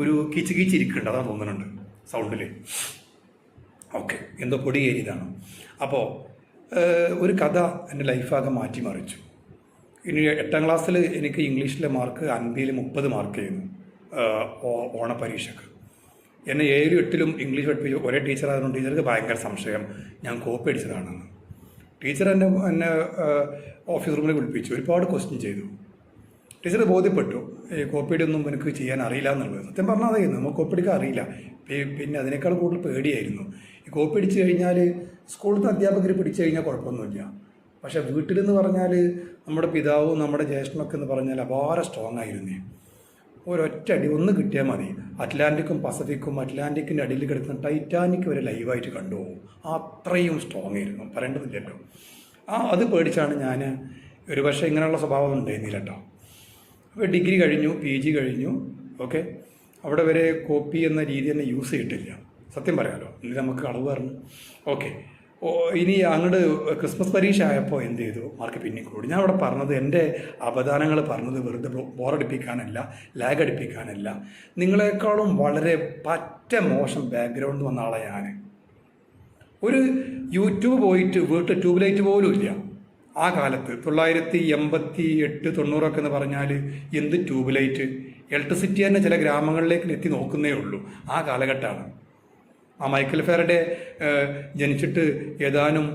ഒരു കിച്ചിരിക്കുന്നുണ്ട്, അതാണ് തോന്നുന്നുണ്ട് സൗണ്ടിൽ. ഓക്കെ, എന്തോ പൊടി കയറിയതാണ്. അപ്പോൾ ഒരു കഥ എൻ്റെ ലൈഫാകെ മാറ്റിമറിച്ചു. ഇനി 8ാം ക്ലാസ്സിൽ എനിക്ക് ഇംഗ്ലീഷിലെ മാർക്ക് 50ൽ 30 മാർക്ക് ചെയ്യുന്നു ഓണപരീക്ഷക്ക്. എന്നെ 7ലും 8ലും ഇംഗ്ലീഷ് പഠിപ്പിച്ചു ഒരേ ടീച്ചറായതുകൊണ്ട് ടീച്ചർക്ക് ഭയങ്കര സംശയം ഞാൻ കോപ്പി അടിച്ചതാണെന്ന്. ടീച്ചർ എന്നെ ഓഫീസ് റൂമിൽ വിളിപ്പിച്ചു, ഒരുപാട് ക്വസ്റ്റ്യൻ ചെയ്തു. ടീച്ചർ ബോധ്യപ്പെട്ടു കോപ്പി അടിയൊന്നും എനിക്ക് ചെയ്യാൻ അറിയില്ല എന്നുള്ളത്. സത്യം പറഞ്ഞാൽ അതായിരുന്നു, നമുക്ക് കോപ്പി അടിക്കാൻ അറിയില്ല. പിന്നെ അതിനേക്കാൾ കൂടുതൽ പേടിയായിരുന്നു. ഈ കോപ്പി അടിച്ചു കഴിഞ്ഞാൽ സ്കൂളിലത്തെ അധ്യാപകർ പിടിച്ചു കഴിഞ്ഞാൽ കുഴപ്പമൊന്നുമില്ല. പക്ഷേ വീട്ടിലെന്ന് പറഞ്ഞാൽ നമ്മുടെ പിതാവും നമ്മുടെ ജ്യേഷ്ഠനൊക്കെ എന്ന് പറഞ്ഞാൽ അപാര സ്ട്രോങ് ആയിരുന്നേ. ഒരൊറ്റ അടി ഒന്ന് കിട്ടിയാൽ മതി. അറ്റ്ലാന്റിക്കും പസഫിക്കും അറ്റ്ലാന്റിക്കിൻ്റെ അടിയിൽ കിടക്കുന്ന ടൈറ്റാനിക് വരെ ലൈവായിട്ട് കണ്ടുപോകും. അത്രയും സ്ട്രോങ് ആയിരുന്നു, പറയേണ്ടതില്ലല്ലോ. അത് പേടിച്ചാണ് ഞാൻ ഒരുപക്ഷെ ഇങ്ങനെയുള്ള സ്വഭാവം ഉണ്ടായിരുന്നില്ല കേട്ടോ. അപ്പോൾ ഡിഗ്രി കഴിഞ്ഞു, PG കഴിഞ്ഞു. ഓക്കെ, അവിടെ വരെ കോപ്പി എന്ന രീതി തന്നെ യൂസ് ചെയ്തിട്ടില്ല, സത്യം പറയാമല്ലോ. ഇനി നമുക്ക് കളവ് പറഞ്ഞു. ഓക്കെ, ഇനി അങ്ങോട്ട് ക്രിസ്മസ് പരീക്ഷ ആയപ്പോൾ എന്ത് ചെയ്തു, മാർക്ക് പിന്നെയും കൂടി. ഞാൻ അവിടെ പറഞ്ഞത്, എൻ്റെ അവദാനങ്ങൾ പറഞ്ഞത് വെറുതെ ബോറടിപ്പിക്കാനല്ല, ലാഗ് അടിപ്പിക്കാനല്ല. നിങ്ങളെക്കാളും വളരെ പറ്റ മോശം ബാക്ക്ഗ്രൗണ്ട് വന്ന ആളെ ഞാൻ. ഒരു യൂട്യൂബ് പോയിട്ട് വീട്ടിൽ ട്യൂബ് ലൈറ്റ് പോലും ഇല്ല ആ കാലത്ത്. 1988, 90 എന്ന് പറഞ്ഞാൽ എന്ത് ട്യൂബ് ലൈറ്റ്, ഇലക്ട്രിസിറ്റി തന്നെ ചില ഗ്രാമങ്ങളിലേക്ക് എത്തി നോക്കുന്നേ ഉള്ളൂ. ആ കാലഘട്ടമാണ്. ആ മൈക്കൽ ഫാരഡെ ജനിച്ചിട്ട് ഏതാനും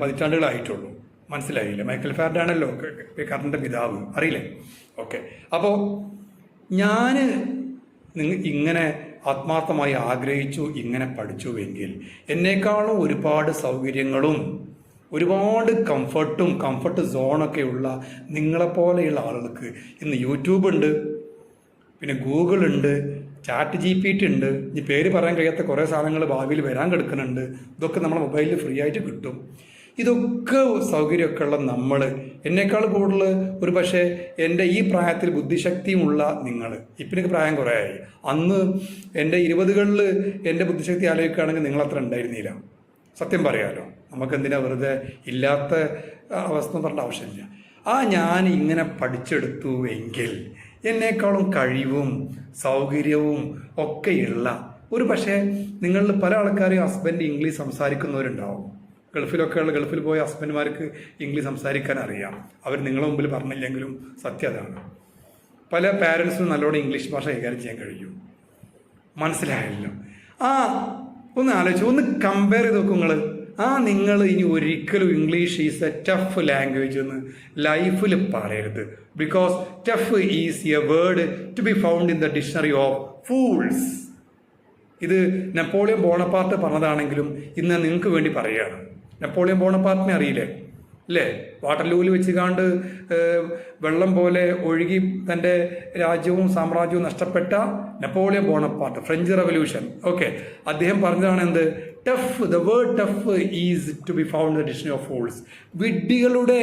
പതിറ്റാണ്ടുകളായിട്ടുള്ളൂ. മനസ്സിലായില്ലേ? മൈക്കൽ ഫാരഡെ ആണല്ലോ കറണ്ടിൻ്റെ പിതാവ്, അറിയില്ലേ? ഓക്കെ. അപ്പോൾ ഞാൻ ഇങ്ങനെ ആത്മാർത്ഥമായി ആഗ്രഹിച്ചു, ഇങ്ങനെ പഠിച്ചുവെങ്കിൽ എന്നേക്കാളും ഒരുപാട് സൗകര്യങ്ങളും ഒരുപാട് കംഫർട്ട് സോണൊക്കെ ഉള്ള നിങ്ങളെപ്പോലെയുള്ള ആളുകൾക്ക് ഇന്ന് യൂട്യൂബ് ഉണ്ട്, പിന്നെ ഗൂഗിൾ ഉണ്ട്, ചാറ്റ് GPT ഉണ്ട്, ഇനി പേര് പറയാൻ കഴിയാത്ത കുറേ സാധനങ്ങൾ ഭാവിയിൽ വരാൻ കിടക്കുന്നുണ്ട്. ഇതൊക്കെ നമ്മുടെ മൊബൈലിൽ ഫ്രീ ആയിട്ട് കിട്ടും. ഇതൊക്കെ സൗകര്യമൊക്കെ ഉള്ള നമ്മൾ, എന്നേക്കാൾ കൂടുതൽ ഒരു പക്ഷേ എൻ്റെ ഈ പ്രായത്തിൽ ബുദ്ധിശക്തിയുമുള്ള നിങ്ങൾ, ഇപ്പം എനിക്ക് പ്രായം കുറേ ആയി, അന്ന് എൻ്റെ 20കളിൽ എൻ്റെ ബുദ്ധിശക്തി ആലോചിക്കുകയാണെങ്കിൽ നിങ്ങളത്ര ഉണ്ടായിരുന്നില്ല. സത്യം പറയാമല്ലോ, നമുക്കെന്തിനാ വെറുതെ ഇല്ലാത്ത അവസ്ഥ പറഞ്ഞ ആവശ്യമില്ല. ഞാൻ ഇങ്ങനെ പഠിച്ചെടുത്തു എങ്കിൽ എന്നേക്കാളും കഴിവും സൗകര്യവും ഒക്കെയുള്ള ഒരു പക്ഷേ നിങ്ങളിൽ പല ആൾക്കാരും ഹസ്ബൻഡ് ഇംഗ്ലീഷ് സംസാരിക്കുന്നവരുണ്ടാവും. ഗൾഫിൽ പോയ ഹസ്ബൻഡ്മാർക്ക് ഇംഗ്ലീഷ് സംസാരിക്കാൻ അറിയാം. അവർ നിങ്ങളുടെ മുമ്പിൽ പറഞ്ഞില്ലെങ്കിലും സത്യം അതാണ്. പല പാരൻസിനും നല്ലോണം ഇംഗ്ലീഷ് ഭാഷ കൈകാര്യം ചെയ്യാൻ കഴിയും. മനസ്സിലായല്ലോ? ഒന്ന് ആലോചിച്ചു, ഒന്ന് കമ്പയർ ചെയ്ത് നോക്കും നിങ്ങൾ ഇനി ഒരിക്കലും English is a tough language എന്ന് ലൈഫിൽ പറയരുത്. Because tough is a word to be found in the dictionary of fools. ഇത് നെപ്പോളിയൻ ബോണപ്പാർട്ട് പറഞ്ഞതാണെങ്കിലും ഇന്ന് നിങ്ങൾക്ക് വേണ്ടി പറയുകയാണ്. നെപ്പോളിയൻ ബോണപ്പാർട്ടിനെ അറിയില്ലേ? അല്ലേ? വാട്ടർലൂവിൽ വെച്ചുകാണ്ട് വെള്ളം പോലെ ഒഴുകി തൻ്റെ രാജ്യവും സാമ്രാജ്യവും നഷ്ടപ്പെട്ട Napoleon Bonaparte, French revolution. Okay, അദ്ദേഹം പറഞ്ഞതാണ് എന്ത്? Tough, the word tough is to be found the dictionary of fools. വിഡ്ഢികളുടെ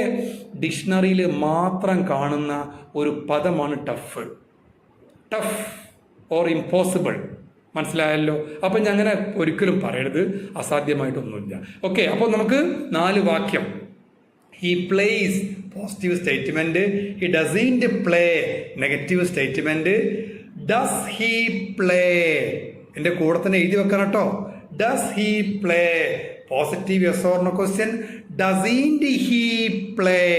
ഡിക്ഷണറിയിൽ മാത്രം കാണുന്ന ഒരു പദമാണ് ടഫ് ഓർ ഇമ്പോസിബിൾ. മനസ്സിലായല്ലോ? അപ്പം ഞാൻ അങ്ങനെ ഒരിക്കലും പറയരുത്, അസാധ്യമായിട്ടൊന്നുമില്ല. ഓക്കെ, അപ്പോൾ നമുക്ക് 4 വാക്യം. He plays positive statement. He doesn't play negative statement. Does he play? എൻ്റെ കൂടെ തന്നെ എഴുതി വെക്കണം കേട്ടോ. Does he play? Positive yes or no question. Doesn't he play?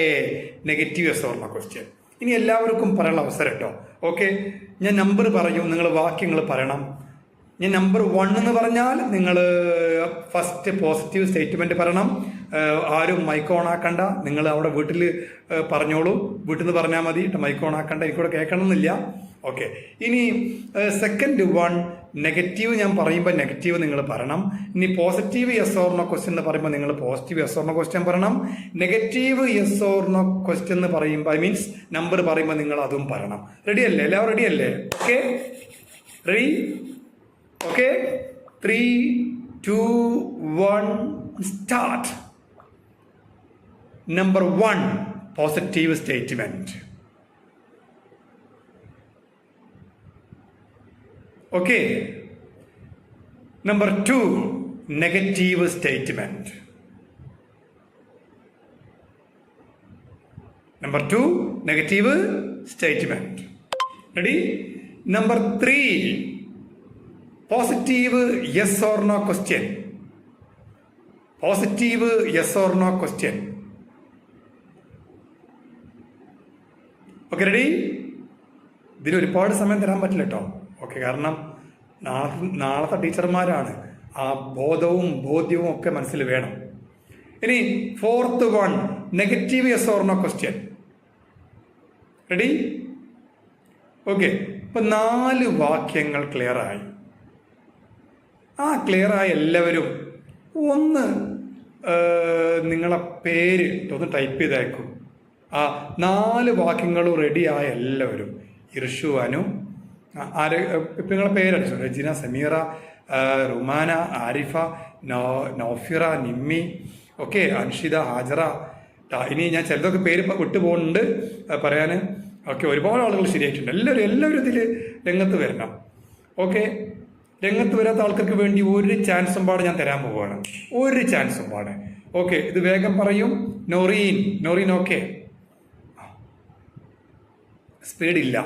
Negative yes or no question. ഇനി എല്ലാവർക്കും പറയാനുള്ള അവസരം കേട്ടോ. ഓക്കെ, ഞാൻ നമ്പർ പറയും, നിങ്ങൾ വാക്യങ്ങൾ പറയണം. ഞാൻ നമ്പർ 1 എന്ന് പറഞ്ഞാൽ നിങ്ങൾ ഫസ്റ്റ് പോസിറ്റീവ് സ്റ്റേറ്റ്മെന്റ് പറയണം. ആരും മൈക്ക് ഓൺ ആക്കണ്ട, നിങ്ങൾ അവിടെ വീട്ടിൽ പറഞ്ഞോളൂ, വീട്ടിൽ നിന്ന് പറഞ്ഞാൽ മതി. മൈക്ക് ഓൺ ആക്കണ്ട, എനിക്കൂടെ കേൾക്കണമെന്നില്ല. ഓക്കെ, ഇനി സെക്കൻഡ് 1 നെഗറ്റീവ് ഞാൻ പറയുമ്പോൾ നെഗറ്റീവ് നിങ്ങൾ പറയണം. ഇനി positive yes or no question എന്ന് പറയുമ്പോൾ നിങ്ങൾ positive yes or no question പറയണം. Negative yes or no question എന്ന് പറയുമ്പോൾ മീൻസ് നമ്പർ പറയുമ്പോൾ നിങ്ങൾ അതും പറയണം. റെഡി അല്ലേ? എല്ലാവരും റെഡി അല്ലേ? Okay, ready? Okay, 3, 2, 1 start. Number 1, positive statement. Okay. Number 2, negative statement. Number 2, negative statement. Ready? Number 3, positive yes or no question. Positive yes or no question. Okay, ready? ഇതിന് ഒരുപാട് സമയം തരാൻ പറ്റില്ല കേട്ടോ. ഓക്കെ, കാരണം നാളത്തെ ടീച്ചർമാരാണ്. ആ ബോധ്യവും ഒക്കെ മനസ്സിൽ വേണം. ഇനി 4th 1, negative yes or no question. Ready? Okay, ഇപ്പൊ 4 വാക്യങ്ങൾ ക്ലിയറായി. ക്ലിയറായ എല്ലാവരും ഒന്ന് നിങ്ങളെ പേര് ഒന്ന് ടൈപ്പ് ചെയ്തേക്കും. 4 വാക്യങ്ങളും റെഡിയായ എല്ലാവരും. ഇർഷു, അനു, ഇപ്പം നിങ്ങളെ പേരടിച്ചു. റെജിന, സമീറ, റുമാന, ആരിഫ, നൗഫിറ, നിമ്മി, ഓക്കെ, അൻഷിത, ഹാജറ. ഇനി ഞാൻ ചിലതൊക്കെ പേര് വിട്ടുപോകുന്നുണ്ട് പറയാൻ. ഓക്കെ, ഒരുപാട് ആളുകൾ ശരിയായിട്ടുണ്ട്. എല്ലാവരും ഇതിൽ രംഗത്ത് വരണം. ഓക്കെ, രംഗത്ത് വരാത്ത ആൾക്കാർക്ക് വേണ്ടി ഒരു ചാൻസും പാടെ ഞാൻ തരാൻ പോവുകയാണ്. ഒരു ചാൻസും പാടെ. ഓക്കെ, ഇത് വേഗം പറയും. Noreen okay. സ്പീഡില്ല.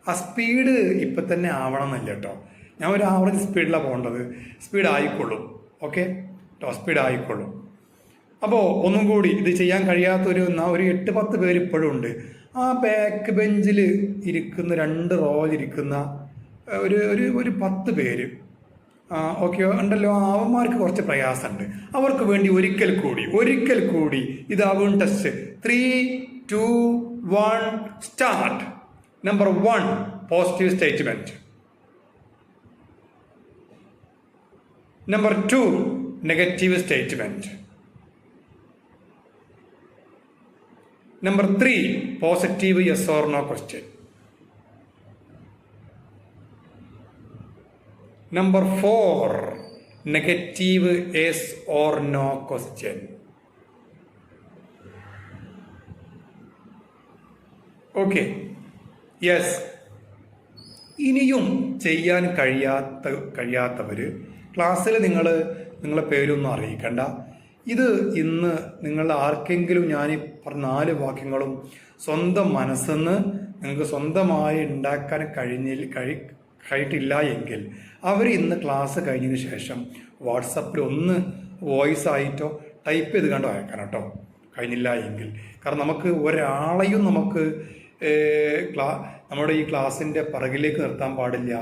ആ സ്പീഡ് ഇപ്പം തന്നെ ആവണമെന്നില്ല കേട്ടോ. ഞാൻ ഒരു ആവറേജ് സ്പീഡിലാണ് പോകേണ്ടത്. സ്പീഡ് ആയിക്കൊള്ളും. ഓക്കെ കേട്ടോ, സ്പീഡ് ആയിക്കൊള്ളും. അപ്പോൾ ഒന്നും കൂടി, ഇത് ചെയ്യാൻ കഴിയാത്തൊരു 8-10 പേര് ഇപ്പോഴും ഉണ്ട്. ആ ബാക്ക് ബെഞ്ചിൽ ഇരിക്കുന്ന 2 റോയിലിരിക്കുന്ന ഒരു 10 പേര്, ഓക്കെ ഉണ്ടല്ലോ, അവന്മാർക്ക് കുറച്ച് പ്രയാസമുണ്ട്. അവർക്ക് വേണ്ടി ഒരിക്കൽ കൂടി ഇതാവും test. 3, 2, 1 start. Number 1 positive statement. Number 2 negative statement. Number 3 positive yes or no question. Number 4 negative yes or no question. Okay, yes. ഇനിയും ചെയ്യാൻ കഴിയാത്തവർ ക്ലാസ്സിൽ നിങ്ങളെ പേരൊന്നും അറിയിക്കണ്ട. ഇത് ഇന്ന് നിങ്ങൾ ആർക്കെങ്കിലും ഞാൻ ഈ പറഞ്ഞ 4 വാക്യങ്ങളും സ്വന്തം മനസ്സെന്ന് നിങ്ങൾക്ക് സ്വന്തമായി ഉണ്ടാക്കാൻ കഴിഞ്ഞിട്ടില്ല എങ്കിൽ അവർ ഇന്ന് ക്ലാസ് കഴിഞ്ഞതിന് ശേഷം വാട്സപ്പിൽ ഒന്ന് വോയിസ് ആയിട്ടോ ടൈപ്പ് ചെയ്ത് കണ്ടോ അയക്കണം കേട്ടോ, കഴിഞ്ഞില്ല എങ്കിൽ. കാരണം നമുക്ക് ഒരാളെയും നമുക്ക് നമ്മുടെ ഈ ക്ലാസ്സിൻ്റെ പിറകിലേക്ക് നിർത്താൻ പാടില്ല.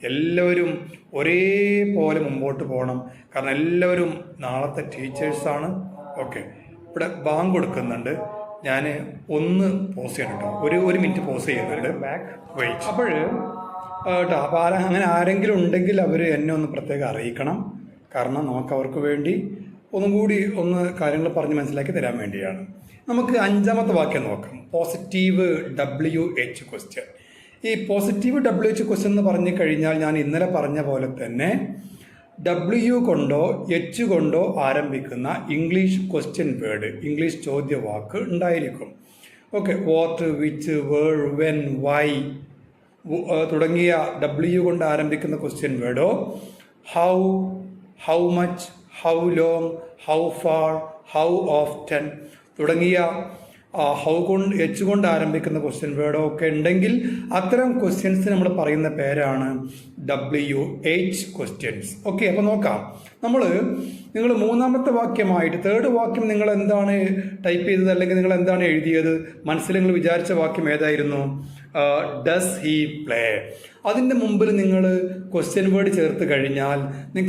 എല്ലാവരും ഒരേപോലെ മുമ്പോട്ട് പോകണം. കാരണം എല്ലാവരും നാളത്തെ ടീച്ചേഴ്സാണ്. ഓക്കെ, ഇവിടെ ബാങ്ക് കൊടുക്കുന്നുണ്ട്. ഞാൻ ഒന്ന് പോസ് ചെയ്യണം കേട്ടോ, ഒരു മിനിറ്റ് പോസ് ചെയ്യുന്നുണ്ട്. Back wait. അപ്പോൾ അങ്ങനെ ആരെങ്കിലും ഉണ്ടെങ്കിൽ അവർ എന്നെ ഒന്ന് പ്രത്യേകം അറിയിക്കണം. കാരണം നമുക്ക് അവർക്ക് വേണ്ടി ഒന്നും കൂടി കാര്യങ്ങൾ പറഞ്ഞ് മനസ്സിലാക്കി തരാൻ വേണ്ടിയാണ്. നമുക്ക് 5ാമത്തെ വാക്യം നോക്കാം. Positive WH question. ഈ പോസിറ്റീവ് WH ക്വസ്റ്റ്യൻ എന്ന് പറഞ്ഞു കഴിഞ്ഞാൽ ഞാൻ ഇന്നലെ പറഞ്ഞ പോലെ തന്നെ W കൊണ്ടോ H കൊണ്ടോ ആരംഭിക്കുന്ന ഇംഗ്ലീഷ് ക്വസ്റ്റ്യൻ വേർഡ്, ഇംഗ്ലീഷ് ചോദ്യവാക്ക് ഉണ്ടായിരിക്കും. Okay, what, which, where, when, why തുടങ്ങിയ W കൊണ്ട് ആരംഭിക്കുന്ന ക്വസ്റ്റ്യൻ വേർഡോ how much, how long, how far, how often തുടങ്ങിയ H കൊണ്ട് ആരംഭിക്കുന്ന ക്വസ്റ്റ്യൻ വേർഡോ ഒക്കെ ഉണ്ടെങ്കിൽ അത്തരം ക്വസ്റ്റ്യൻസ് നമ്മൾ പറയുന്ന പേരാണ് WH ക്വസ്റ്റ്യൻസ്. ഓക്കെ, അപ്പോൾ നോക്കാം. നിങ്ങൾ 3ാമത്തെ വാക്യമായിട്ട് 3rd വാക്യം നിങ്ങൾ എന്താണ് ടൈപ്പ് ചെയ്തത് അല്ലെങ്കിൽ നിങ്ങൾ എന്താണ് എഴുതിയത്? മനസ്സിൽ നിങ്ങൾ വിചാരിച്ച വാക്യം ഏതായിരുന്നു? Does he play. അതിൻ്റെ മുമ്പിൽ നിങ്ങൾ ക്വസ്റ്റ്യൻ വേർഡ് ചേർത്ത് കഴിഞ്ഞാൽ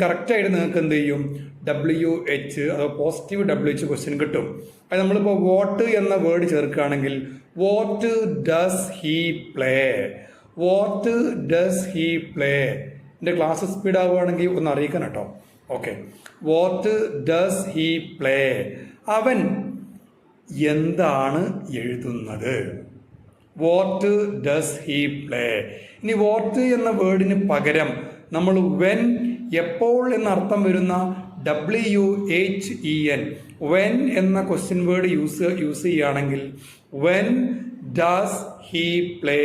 കറക്റ്റായിട്ട് നിങ്ങൾക്ക് എന്ത് ചെയ്യും? WH അതോ പോസിറ്റീവ് WH ക്വസ്റ്റ്യൻ കിട്ടും. അത് നമ്മളിപ്പോൾ വാട്ട് എന്ന വേർഡ് ചേർക്കുകയാണെങ്കിൽ what does he play, what does he play. എൻ്റെ ക്ലാസ് സ്പീഡ് ആവുകയാണെങ്കിൽ ഒന്ന് അറിയിക്കണം കേട്ടോ. Okay, what does he play, അവൻ എന്താണ് എഴുതുന്നത്? What does he play. ഇനി വാട്ട് എന്ന വേർഡിന് പകരം നമ്മൾ വെൻ, എപ്പോൾ എന്നർത്ഥം വരുന്ന WHEN, വെൻ എന്ന ക്വസ്റ്റ്യൻ വേർഡ് യൂസ് ചെയ്യുകയാണെങ്കിൽ വെൻ ഡസ് ഹി പ്ലേ,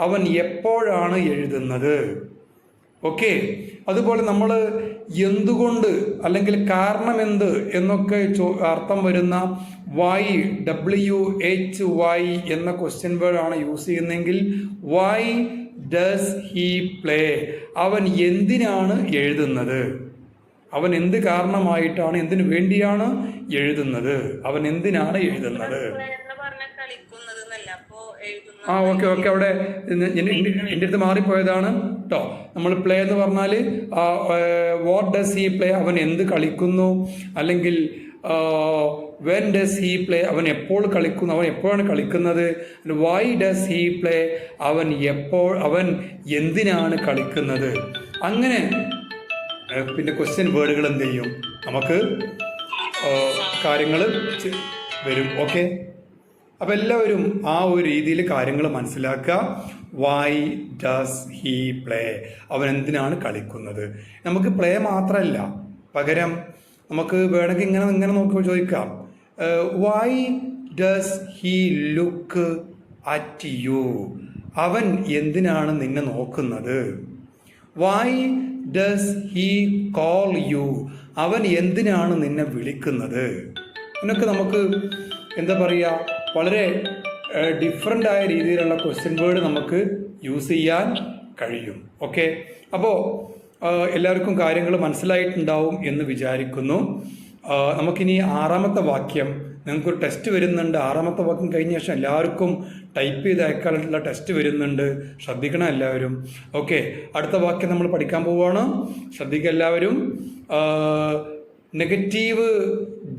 അവൻ എപ്പോഴാണ് എഴുതുന്നത്. ഓക്കെ, അതുപോലെ നമ്മൾ എന്തുകൊണ്ട് അല്ലെങ്കിൽ കാരണം എന്ത് എന്നൊക്കെ അർത്ഥം വരുന്ന വൈ, WHY എന്ന ക്വസ്റ്റ്യൻ വേർഡാണ് യൂസ് ചെയ്യുന്നതെങ്കിൽ വൈ ഡസ് ഹി പ്ലേ, അവൻ എന്തിനാണ് എഴുതുന്നത്, അവൻ എന്ത് കാരണമായിട്ടാണ്, എന്തിനു വേണ്ടിയാണ് എഴുതുന്നത്, അവൻ എന്തിനാണ് എഴുതുന്നത്. ഓക്കെ, അവിടെ എൻ്റെ അടുത്ത് മാറിപ്പോയതാണ് കേട്ടോ. നമ്മൾ പ്ലേ എന്ന് പറഞ്ഞാൽ വാട്ട് ഡസ് ഹി പ്ലേ, അവൻ എന്ത് കളിക്കുന്നു, അല്ലെങ്കിൽ വെൻ ഡസ് ഹി പ്ലേ, അവൻ എപ്പോൾ കളിക്കുന്നു, അവൻ എപ്പോഴാണ് കളിക്കുന്നത്. വൈ ഡസ് ഹി പ്ലേ, അവൻ എന്തിനാണ് കളിക്കുന്നത്. അങ്ങനെ പിന്നെ ക്വസ്റ്റ്യൻ വേർഡുകൾ എന്ത് ചെയ്യും, നമുക്ക് കാര്യങ്ങൾ വരും. ഓക്കെ, അപ്പം എല്ലാവരും ആ ഒരു രീതിയിൽ കാര്യങ്ങൾ മനസ്സിലാക്കുക. വൈ ഡസ് ഹി പ്ലേ, അവൻ എന്തിനാണ് കളിക്കുന്നത്. നമുക്ക് പ്ലേ മാത്രമല്ല, പകരം നമുക്ക് വേണമെങ്കിൽ ഇങ്ങനെ നോക്കി ചോദിക്കാം. Why does he look at you, അവൻ എന്തിനാണ് നിന്നെ നോക്കുന്നത്. Why does he call you, അവൻ എന്തിനാണ് നിന്നെ വിളിക്കുന്നത്. എന്നൊക്കെ നമുക്ക് എന്താ പറയുക, വളരെ ഡിഫറെൻ്റ് ആയ രീതിയിലുള്ള ക്വസ്റ്റ്യൻ വേർഡ് നമുക്ക് യൂസ് ചെയ്യാൻ കഴിയും. ഓക്കെ, അപ്പോൾ എല്ലാവർക്കും കാര്യങ്ങൾ മനസ്സിലായിട്ടുണ്ടാവും എന്ന് വിചാരിക്കുന്നു. നമുക്കിനി 6ാമത്തെ വാക്യം നിങ്ങൾക്കൊരു ടെസ്റ്റ് വരുന്നുണ്ട്. 6ാമത്തെ വാക്യം കഴിഞ്ഞ ശേഷം എല്ലാവർക്കും ടൈപ്പ് ചെയ്ത് അയക്കാനുള്ള ടെസ്റ്റ് വരുന്നുണ്ട്. ശ്രദ്ധിക്കണം എല്ലാവരും. ഓക്കെ, അടുത്ത വാക്യം നമ്മൾ പഠിക്കാൻ പോവുകയാണ്. ശ്രദ്ധിക്കുക എല്ലാവരും. Negative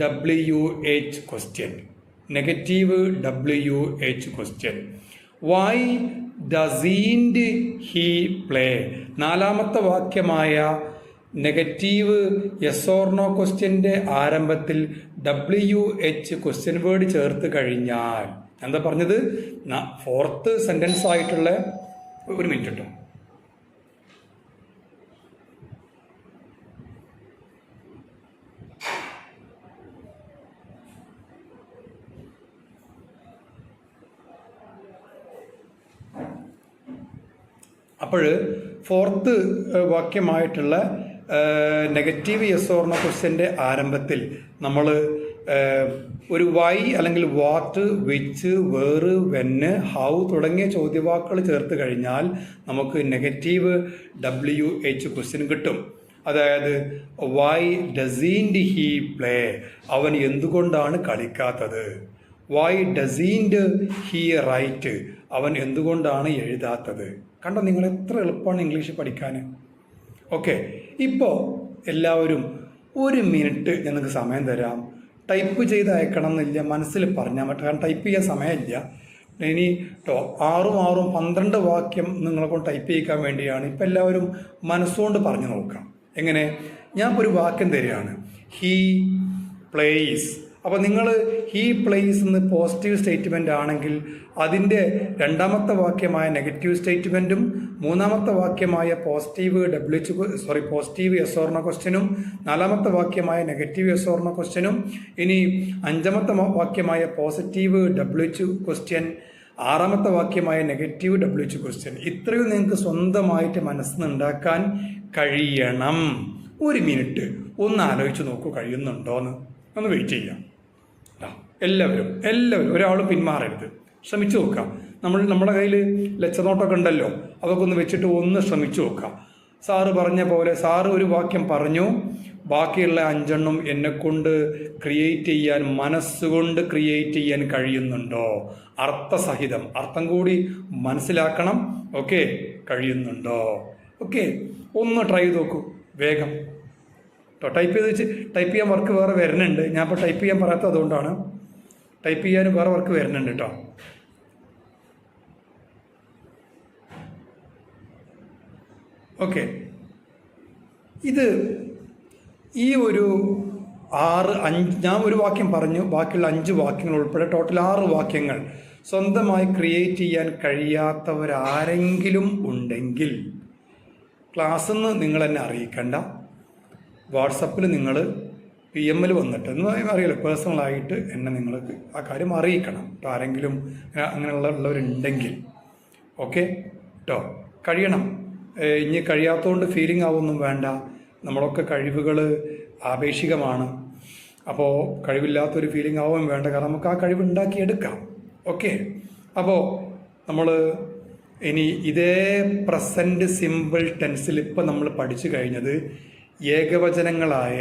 WH question. Negative WH question. Why doesn't he play? 4ാമത്തെ വാക്യമായ നെഗറ്റീവ് യെസ് ഓർ നോ ക്വസ്റ്റ്യൻ്റെ ആരംഭത്തിൽ WH ക്വസ്റ്റ്യൻ വേർഡ് ചേർത്ത് കഴിഞ്ഞാൽ എന്താ പറഞ്ഞത്? 4th സെൻറ്റൻസ് ആയിട്ടുള്ള ഒരു മിനിറ്റ് കേട്ടോ. അപ്പോൾ 4th വാക്യമായിട്ടുള്ള നെഗറ്റീവ് യെസ് ഓർ നോ ക്വസ്റ്റ്യൻ്റെ ആരംഭത്തിൽ നമ്മൾ ഒരു വൈ അല്ലെങ്കിൽ വാട്ട്, വിച്ച്, വേറ്, വെന്ന്, ഹൗ തുടങ്ങിയ ചോദ്യവാക്കുകൾ ചേർത്ത് കഴിഞ്ഞാൽ നമുക്ക് നെഗറ്റീവ് WH ക്വസ്റ്റ്യൻ കിട്ടും. അതായത് വൈ ഡസീൻറ്റ് ഹീ പ്ലേ? അവൻ എന്തുകൊണ്ടാണ് കളിക്കാത്തത്? Why doesn't he write? അവൻ എന്തുകൊണ്ടാണ് എഴുതാത്തത്? കണ്ടോ, നിങ്ങൾ എത്ര എളുപ്പമാണ് ഇംഗ്ലീഷ് പഠിക്കാൻ. ഓക്കെ, ഇപ്പോൾ എല്ലാവരും 1 മിനിറ്റ് ഞങ്ങൾക്ക് സമയം തരാം. ടൈപ്പ് ചെയ്ത് അയക്കണം എന്നില്ല, മനസ്സിൽ പറഞ്ഞാൽ മതി. കാരണം ടൈപ്പ് ചെയ്യാൻ സമയമില്ല. ഇനി 6 12 വാക്യം നിങ്ങളെ കൊണ്ട് ടൈപ്പ് ചെയ്യിക്കാൻ വേണ്ടിയാണ്. ഇപ്പം എല്ലാവരും മനസ്സുകൊണ്ട് പറഞ്ഞു നോക്കാം. എങ്ങനെ? ഞാൻ ഇപ്പോൾ ഒരു വാക്യം തരികയാണ്, ഹീ പ്ലേസ്. അപ്പോൾ നിങ്ങൾ ഹീ പ്ലേസ് എന്ന് പോസിറ്റീവ് സ്റ്റേറ്റ്മെൻ്റ് ആണെങ്കിൽ അതിൻ്റെ 2ാമത്തെ വാക്യമായ നെഗറ്റീവ് സ്റ്റേറ്റ്മെൻറ്റും 3ാമത്തെ വാക്യമായ പോസിറ്റീവ് യെസ് ഓർ നോ ക്വസ്റ്റ്യനും 4ാമത്തെ വാക്യമായ നെഗറ്റീവ് യെസ് ഓർ നോ ക്വസ്റ്റ്യനും ഇനി 5ാമത്തെ വാക്യമായ പോസിറ്റീവ് WH ക്വസ്റ്റ്യൻ 6ാമത്തെ വാക്യമായ നെഗറ്റീവ് WH ക്വസ്റ്റ്യൻ. ഇത്രയും നിങ്ങൾക്ക് സ്വന്തമായിട്ട് മനസ്സിനുണ്ടാക്കാൻ കഴിയണം. 1 മിനിറ്റ് ഒന്ന് ആലോചിച്ച് നോക്കൂ, കഴിയുന്നുണ്ടോയെന്ന്. ഒന്ന് വെയിറ്റ് ചെയ്യാം. എല്ലാവരും ഒരാളും പിന്മാറരുത്. ശ്രമിച്ചു നോക്കാം. നമ്മുടെ കയ്യിൽ ലെക്ചർ നോട്ടൊക്കെ ഉണ്ടല്ലോ, അതൊക്കെ ഒന്ന് വെച്ചിട്ട് ഒന്ന് ശ്രമിച്ചു നോക്കാം. സാറ് പറഞ്ഞ പോലെ സാറ് ഒരു വാക്യം പറഞ്ഞു, ബാക്കിയുള്ള 5 എന്നെക്കൊണ്ട് ക്രിയേറ്റ് ചെയ്യാൻ, മനസ്സുകൊണ്ട് ക്രിയേറ്റ് ചെയ്യാൻ കഴിയുന്നുണ്ടോ? അർത്ഥസഹിതം, അർത്ഥം കൂടി മനസ്സിലാക്കണം. ഓക്കെ, കഴിയുന്നുണ്ടോ? ഓക്കെ, ഒന്ന് ട്രൈ ചെയ്ത് നോക്കൂ വേഗം. ടൈപ്പ് ചെയ്യാൻ വർക്ക് വേറെ വരുന്നുണ്ട്. ഞാൻ ഇപ്പോൾ ടൈപ്പ് ചെയ്യാൻ പറയാത്തത് അതുകൊണ്ടാണ്. ടൈപ്പ് ചെയ്യാൻ വേറെ വർക്ക് വരുന്നുണ്ട് കേട്ടോ. ഓക്കെ, ഇത് ഈ ഒരു 5 ഞാൻ ഒരു വാക്യം പറഞ്ഞു, ബാക്കിയുള്ള 5 വാക്യങ്ങൾ ഉൾപ്പെടെ ടോട്ടൽ 6 വാക്യങ്ങൾ സ്വന്തമായി ക്രിയേറ്റ് ചെയ്യാൻ കഴിയാത്തവരാരെങ്കിലും ഉണ്ടെങ്കിൽ ക്ലാസ്സിൽ നിന്ന് നിങ്ങൾ എന്നെ അറിയിക്കണ്ട. വാട്സപ്പിൽ നിങ്ങൾ PM-ൽ വന്നിട്ട് എന്ന് അറിയില്ല, പേഴ്സണലായിട്ട് എന്നെ നിങ്ങൾ ആ കാര്യം അറിയിക്കണം കേട്ടോ. ആരെങ്കിലും അങ്ങനെയുള്ളവരുണ്ടെങ്കിൽ ഓക്കെ കേട്ടോ. കഴിയണം. ഇനി കഴിയാത്തതുകൊണ്ട് ഫീലിംഗ് ആവൊന്നും വേണ്ട. നമ്മളൊക്കെ കഴിവുകൾ ആപേക്ഷികമാണ്. അപ്പോൾ കഴിവില്ലാത്തൊരു ഫീലിംഗ് ആവും വേണ്ട. കാരണം നമുക്ക് ആ കഴിവ് ഉണ്ടാക്കിയെടുക്കാം. ഓക്കെ, അപ്പോൾ നമ്മൾ ഇനി ഇതേ പ്രസൻറ്റ് സിമ്പിൾ ടെൻസിൽ ഇപ്പം നമ്മൾ പഠിച്ചു കഴിഞ്ഞത് ഏകവചനങ്ങളായ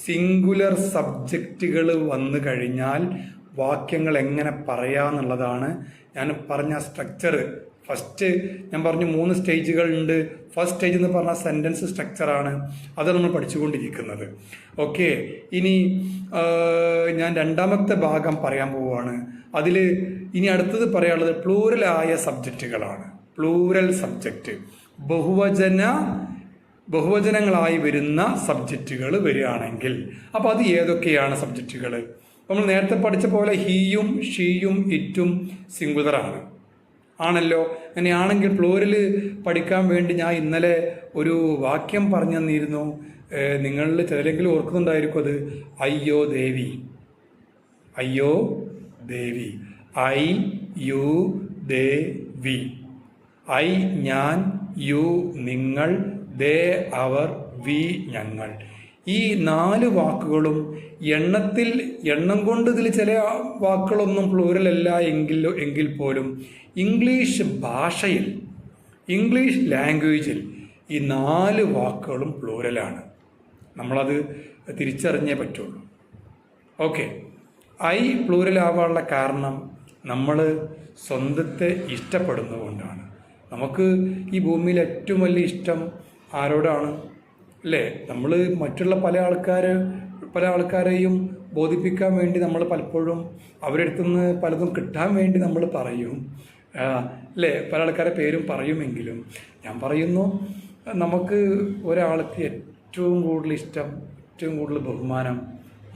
സിംഗുലർ സബ്ജക്റ്റുകൾ വന്നു കഴിഞ്ഞാൽ വാക്യങ്ങൾ എങ്ങനെ പറയാമെന്നുള്ളതാണ്. ഞാൻ പറഞ്ഞ സ്ട്രക്ചർ ഫസ്റ്റ് ഞാൻ പറഞ്ഞു 3 സ്റ്റേജുകളുണ്ട്. ഫസ്റ്റ് സ്റ്റേജ് എന്ന് പറഞ്ഞാൽ സെൻറ്റൻസ് സ്ട്രക്ചറാണ്. അത് നമ്മൾ പഠിച്ചുകൊണ്ടിരിക്കുന്നത്. ഓക്കെ, ഇനി ഞാൻ 2ാമത്തെ ഭാഗം പറയാൻ പോവുകയാണ്. അതിൽ ഇനി അടുത്തത് പറയാനുള്ളത് പ്ലൂറലായ സബ്ജക്റ്റുകളാണ്. പ്ലൂറൽ സബ്ജക്റ്റ്, ബഹുവചനങ്ങളായി വരുന്ന സബ്ജക്റ്റുകൾ വരികയാണെങ്കിൽ അപ്പോൾ അത് ഏതൊക്കെയാണ് സബ്ജക്റ്റുകൾ? നമ്മൾ നേരത്തെ പഠിച്ച പോലെ ഹീയും ഷീയും ഇറ്റും സിംഗുലറാണ് ആണല്ലോ. അങ്ങനെയാണെങ്കിൽ പ്ലൂരൽ പഠിക്കാൻ വേണ്ടി ഞാൻ ഇന്നലെ ഒരു വാക്യം പറഞ്ഞു തന്നിരുന്നു. നിങ്ങളിൽ ചിലരെങ്കിലും ഓർക്കുന്നുണ്ടായിരിക്കും അത്. അയ്യോ ദേവി, അയ്യോ Devi. I you Devi. I ഞാൻ, യു നിങ്ങൾ, ദേ അവർ, വി ഞങ്ങൾ. ഈ 4 വാക്കുകളും എണ്ണം കൊണ്ട് ഇതിൽ ചില വാക്കുകളൊന്നും പ്ലൂറൽ അല്ല എങ്കിൽ പോലും ഇംഗ്ലീഷ് ഭാഷയിൽ, ഇംഗ്ലീഷ് ലാംഗ്വേജിൽ ഈ 4 വാക്കുകളും പ്ലൂറലാണ്. നമ്മളത് തിരിച്ചറിഞ്ഞേ പറ്റുള്ളൂ. ഓക്കെ, ഐ പ്ലൂരൽ ആവാനുള്ള കാരണം നമ്മൾ സ്വന്തത്തെ ഇഷ്ടപ്പെടുന്നതുകൊണ്ടാണ്. നമുക്ക് ഈ ഭൂമിയിൽ ഏറ്റവും വലിയ ഇഷ്ടം ആരോടാണ് അല്ലേ? നമ്മൾ മറ്റുള്ള പല ആൾക്കാരെയും ബോധിപ്പിക്കാൻ വേണ്ടി നമ്മൾ പലപ്പോഴും അവരുടെ അടുത്തുനിന്ന് പലതും കിട്ടാൻ വേണ്ടി നമ്മൾ പറയും അല്ലേ? പല ആൾക്കാരെ പേരും പറയുമെങ്കിലും ഞാൻ പറയുന്നു, നമുക്ക് ഒരാൾക്ക് ഏറ്റവും കൂടുതൽ ഇഷ്ടം, ഏറ്റവും കൂടുതൽ ബഹുമാനം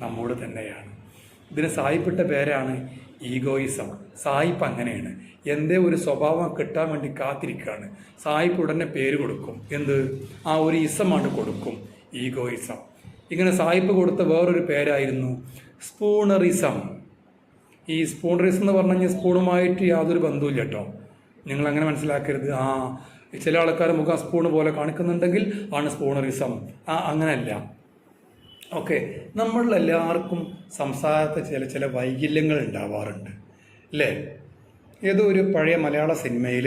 നമ്മോട് തന്നെയാണ്. ഇതിന് സായിപ്പിട്ട പേരാണ് ഈഗോയിസം. സായിപ്പ് അങ്ങനെയാണ്. എന്തേ ഒരു സ്വഭാവം കിട്ടാൻ വേണ്ടി കാത്തിരിക്കുകയാണ്. സായിപ്പ് ഉടനെ പേര് കൊടുക്കും. എന്ത്? ആ ഒരു ഇസമാണ് കൊടുക്കും, ഈഗോയിസം. ഇങ്ങനെ സായിപ്പ് കൊടുത്ത വേറൊരു പേരായിരുന്നു സ്പൂണറിസം. ഈ സ്പൂണറിസം എന്ന് പറഞ്ഞു കഴിഞ്ഞാൽ സ്പൂണുമായിട്ട് യാതൊരു ബന്ധവുമില്ല കേട്ടോ, നിങ്ങളങ്ങനെ മനസ്സിലാക്കരുത്. ചില ആൾക്കാർ മുഖം സ്പൂണ് പോലെ കാണിക്കുന്നുണ്ടെങ്കിൽ ആണ് സ്പൂണറിസം. അങ്ങനെയല്ല. ഓക്കെ, നമ്മളെല്ലാവർക്കും സംസാരത്തെ ചില വൈകല്യങ്ങൾ ഉണ്ടാവാറുണ്ട് അല്ലേ? ഏതോ ഒരു പഴയ മലയാള സിനിമയിൽ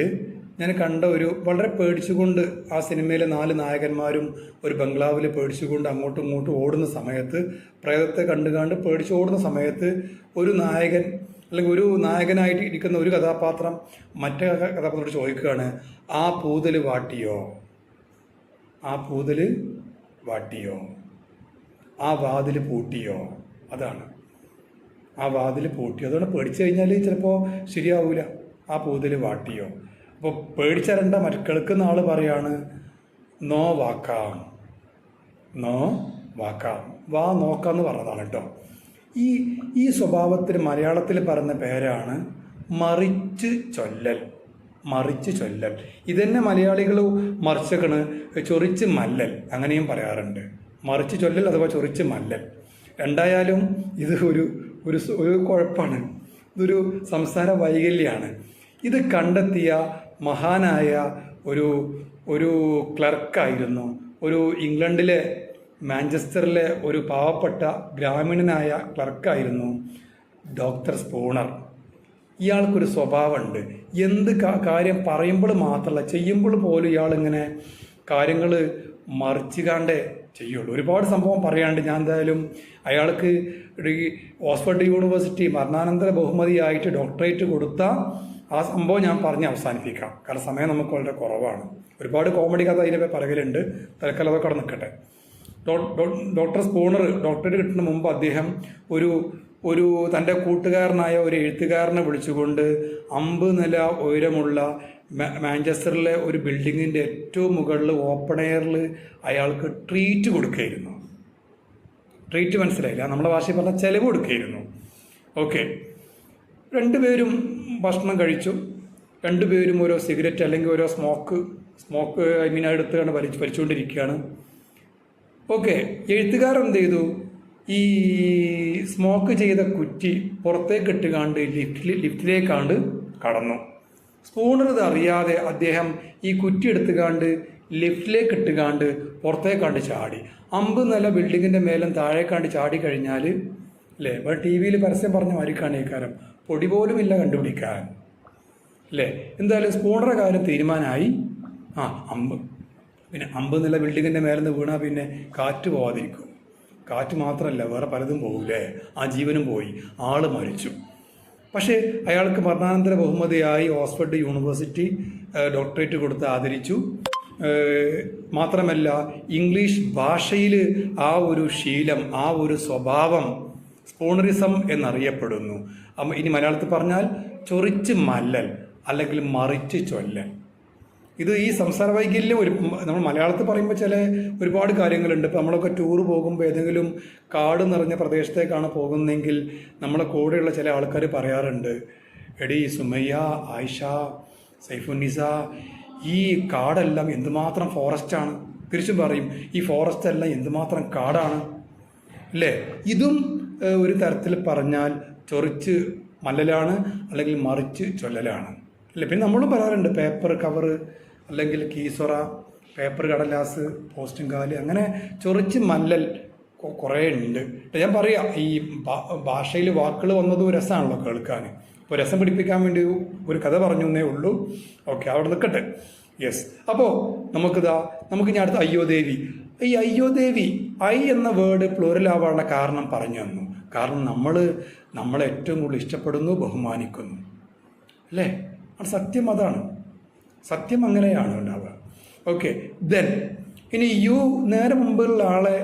ഞാൻ കണ്ട വളരെ പേടിച്ചുകൊണ്ട് ആ സിനിമയിലെ 4 നായകന്മാരും ഒരു ബംഗ്ലാവിൽ പേടിച്ചുകൊണ്ട് അങ്ങോട്ടും ഇങ്ങോട്ടും ഓടുന്ന സമയത്ത്, പ്രേതത്തെ കണ്ടുകാണ്ട് പേടിച്ച് ഓടുന്ന സമയത്ത് ഒരു നായകൻ അല്ലെങ്കിൽ ഒരു നായകനായിട്ട് ഇരിക്കുന്ന ഒരു കഥാപാത്രം മറ്റേ കഥാപാത്രത്തോട് ചോദിക്കുകയാണ്, ആ പൂതൽ വാട്ടിയോ, ആ പൂതൽ വാട്ടിയോ, ആ വാതിൽ പൂട്ടിയോ. അതാണ്, ആ വാതിൽ പൂട്ടിയോ. അതുകൊണ്ട് പേടിച്ചു കഴിഞ്ഞാൽ ചിലപ്പോൾ ശരിയാവൂല. ആ പൂതൽ വാട്ടിയോ. അപ്പോൾ പേടിച്ചരണ്ട കേൾക്കുന്ന ആൾ പറയാണ്, നോ വാക്കാം, നോ വാക്കാം, വാ നോക്കാമെന്ന് പറഞ്ഞതാണ് കേട്ടോ. ഈ സ്വഭാവത്തിന് മലയാളത്തിൽ പറഞ്ഞ പേരാണ് മറിച്ച് ചൊല്ലൽ. മറിച്ച് ചൊല്ലൽ. ഇതന്നെ മലയാളികൾ മറിച്ചക്കണ് ചൊറിച്ച് മല്ലൽ, അങ്ങനെയും പറയാറുണ്ട്. മറിച്ച് ചൊല്ലൽ അഥവാ ചൊറിച്ച് മല്ലൽ. എന്തായാലും ഇത് ഒരു കുഴപ്പമാണ്. ഇതൊരു സംസാര വൈകല്യമാണ്. ഇത് കണ്ടെത്തിയ മഹാനായ ഒരു ക്ലർക്കായിരുന്നു. ഒരു ഇംഗ്ലണ്ടിലെ മാഞ്ചസ്റ്ററിലെ ഒരു പാവപ്പെട്ട ഗ്രാമീണനായ ക്ലർക്കായിരുന്നു ഡോക്ടർ സ്പൂണർ. ഇയാൾക്കൊരു സ്വഭാവമുണ്ട്. എന്ത് കാര്യം പറയുമ്പോൾ മാത്രമല്ല, ചെയ്യുമ്പോൾ പോലും ഇയാളിങ്ങനെ കാര്യങ്ങൾ മറിച്ചുകാണ്ടേ ചെയ്യുള്ളൂ. ഒരുപാട് സംഭവം പറയാണ്ട്. ഞാൻ എന്തായാലും അയാൾക്ക് ഓക്സ്ഫോർഡ് യൂണിവേഴ്സിറ്റി മരണാനന്തര ബഹുമതിയായിട്ട് ഡോക്ടറേറ്റ് കൊടുത്ത ആ സംഭവം ഞാൻ പറഞ്ഞ് അവസാനിപ്പിക്കാം. കാരണം സമയം നമുക്ക് വളരെ കുറവാണ്. ഒരുപാട് കോമഡി കഥ അതിൻ്റെ പറകലുണ്ട്. തൽക്കാലം അതൊക്കെ അവിടെ നിൽക്കട്ടെ. ഡോക്ടർ സ്പൂണർ ഡോക്ടറേറ്റ് കിട്ടുന്ന മുമ്പ് അദ്ദേഹം ഒരു തൻ്റെ കൂട്ടുകാരനായ ഒരു എഴുത്തുകാരനെ വിളിച്ചുകൊണ്ട് 50 നില ഉയരമുള്ള മാഞ്ചസ്റ്ററിലെ ഒരു ബിൽഡിങ്ങിൻ്റെ ഏറ്റവും മുകളിൽ ഓപ്പൺ എയറിൽ അയാൾക്ക് ട്രീറ്റ് കൊടുക്കുകയായിരുന്നു. ട്രീറ്റ് മനസ്സിലായില്ല, നമ്മുടെ ഭാഷയിൽ പറഞ്ഞാൽ ചെലവ് കൊടുക്കുകയായിരുന്നു. ഓക്കെ, രണ്ടുപേരും ഭക്ഷണം കഴിച്ചു. രണ്ടുപേരും ഓരോ സിഗരറ്റ് അല്ലെങ്കിൽ ഓരോ സ്മോക്ക് എടുത്തുകൊണ്ട് വലിച്ചുകൊണ്ടിരിക്കുകയാണ്. ഓക്കെ, എഴുത്തുകാരൻ എന്ത് ചെയ്തു? ഈ സ്മോക്ക് ചെയ്ത കുറ്റി പുറത്തേക്ക് ഇട്ടുകാണ്ട് ലിഫ്റ്റിലേക്കാണ്ട് കടന്നു. സ്പൂണർ ഇത് അറിയാതെ അദ്ദേഹം ഈ കുറ്റി എടുത്തുകാണ്ട് ലിഫ്റ്റിലേക്ക് ഇട്ടുകാണ്ട് പുറത്തേക്കാണ്ട് ചാടി. 50 നില ബിൽഡിങ്ങിൻ്റെ മേലും താഴേക്കാണ്ട് ചാടി കഴിഞ്ഞാൽ അല്ലേ, ഇപ്പോൾ ടി വിയിൽ പരസ്യം പറഞ്ഞ മാതിരിക്കാണ് ഈ കാര്യം, പൊടി പോലും ഇല്ല കണ്ടുപിടിക്കാൻ അല്ലേ. എന്തായാലും സ്പൂണറുടെ കാര്യം തീരുമാനമായി. 50 നില ബിൽഡിങ്ങിൻ്റെ മേലെന്ന് വീണാൽ പിന്നെ കാറ്റ് പോവാതിരിക്കും. കാറ്റ് മാത്രമല്ല വേറെ പലതും പോകില്ലേ, ആ ജീവനും പോയി, ആൾ മരിച്ചു. പക്ഷേ അയാൾക്ക് മരണാനന്തര ബഹുമതിയായി ഓക്സ്ഫോർഡ് യൂണിവേഴ്സിറ്റി ഡോക്ടറേറ്റ് കൊടുത്ത് ആദരിച്ചു. മാത്രമല്ല ഇംഗ്ലീഷ് ഭാഷയിൽ ആ ഒരു ശീലം, ആ ഒരു സ്വഭാവം സ്പൂണറിസം എന്നറിയപ്പെടുന്നു. ഇനി മലയാളത്തിൽ പറഞ്ഞാൽ ചൊറിച്ച് മല്ലൽ അല്ലെങ്കിൽ മറിച്ച് ചൊല്ലൽ. ഇത് ഈ സംസാര വൈകല്യം നമ്മൾ മലയാളത്തിൽ പറയുമ്പോൾ ഒരുപാട് കാര്യങ്ങളുണ്ട്. ഇപ്പോൾ നമ്മളൊക്കെ ടൂർ പോകുമ്പോൾ ഏതെങ്കിലും കാട് നിറഞ്ഞ പ്രദേശത്തേക്കാണ് പോകുന്നതെങ്കിൽ നമ്മളെ കൂടെയുള്ള ചില ആൾക്കാർ പറയാറുണ്ട്, എടി സുമയ്യ, ആയിഷ, സൈഫുന്നിസ, ഈ കാടെല്ലാം എന്തുമാത്രം ഫോറസ്റ്റാണ്. തിരിച്ചും പറയും, ഈ ഫോറസ്റ്റ് എല്ലാം എന്തുമാത്രം കാടാണ് അല്ലേ. ഇതും ഒരു തരത്തിൽ പറഞ്ഞാൽ ചൊറിച്ച് മല്ലലാണ് അല്ലെങ്കിൽ മറിച്ച് ചൊല്ലലാണ് അല്ലേ. പിന്നെ നമ്മളും പറയാറുണ്ട് പേപ്പർ കവർ അല്ലെങ്കിൽ കീസൊറ, പേപ്പർ കടലാസ്, പോസ്റ്റും കാല്, അങ്ങനെ ചൊറിച്ച് മല്ലൽ കുറേ ഉണ്ട്. ഞാൻ പറയാം, ഈ ഭാഷയിൽ വാക്കുകൾ വന്നതും രസമാണല്ലോ കേൾക്കാൻ. അപ്പോൾ രസം പിടിപ്പിക്കാൻ വേണ്ടി ഒരു കഥ പറഞ്ഞു എന്നേ ഉള്ളൂ. ഓക്കെ, അവിടെ നിൽക്കട്ടെ. യെസ്, അപ്പോൾ നമുക്ക് ഞാൻ അടുത്ത അയ്യോ ദേവി. ഈ അയ്യോ ദേവി ഐ എന്ന വേർഡ് പ്ലൂറൽ ആവാനുള്ള കാരണം പറഞ്ഞു തന്നു. കാരണം നമ്മളെ ഏറ്റവും കൂടുതൽ ഇഷ്ടപ്പെടുന്നു, ബഹുമാനിക്കുന്നു, അല്ലേ? സത്യം അതാണ്, സത്യം അങ്ങനെയാണ് ഉണ്ടാവുക. ഓക്കെ, ദെൻ ഇനി യു, നേരെ മുമ്പുള്ള ആളെ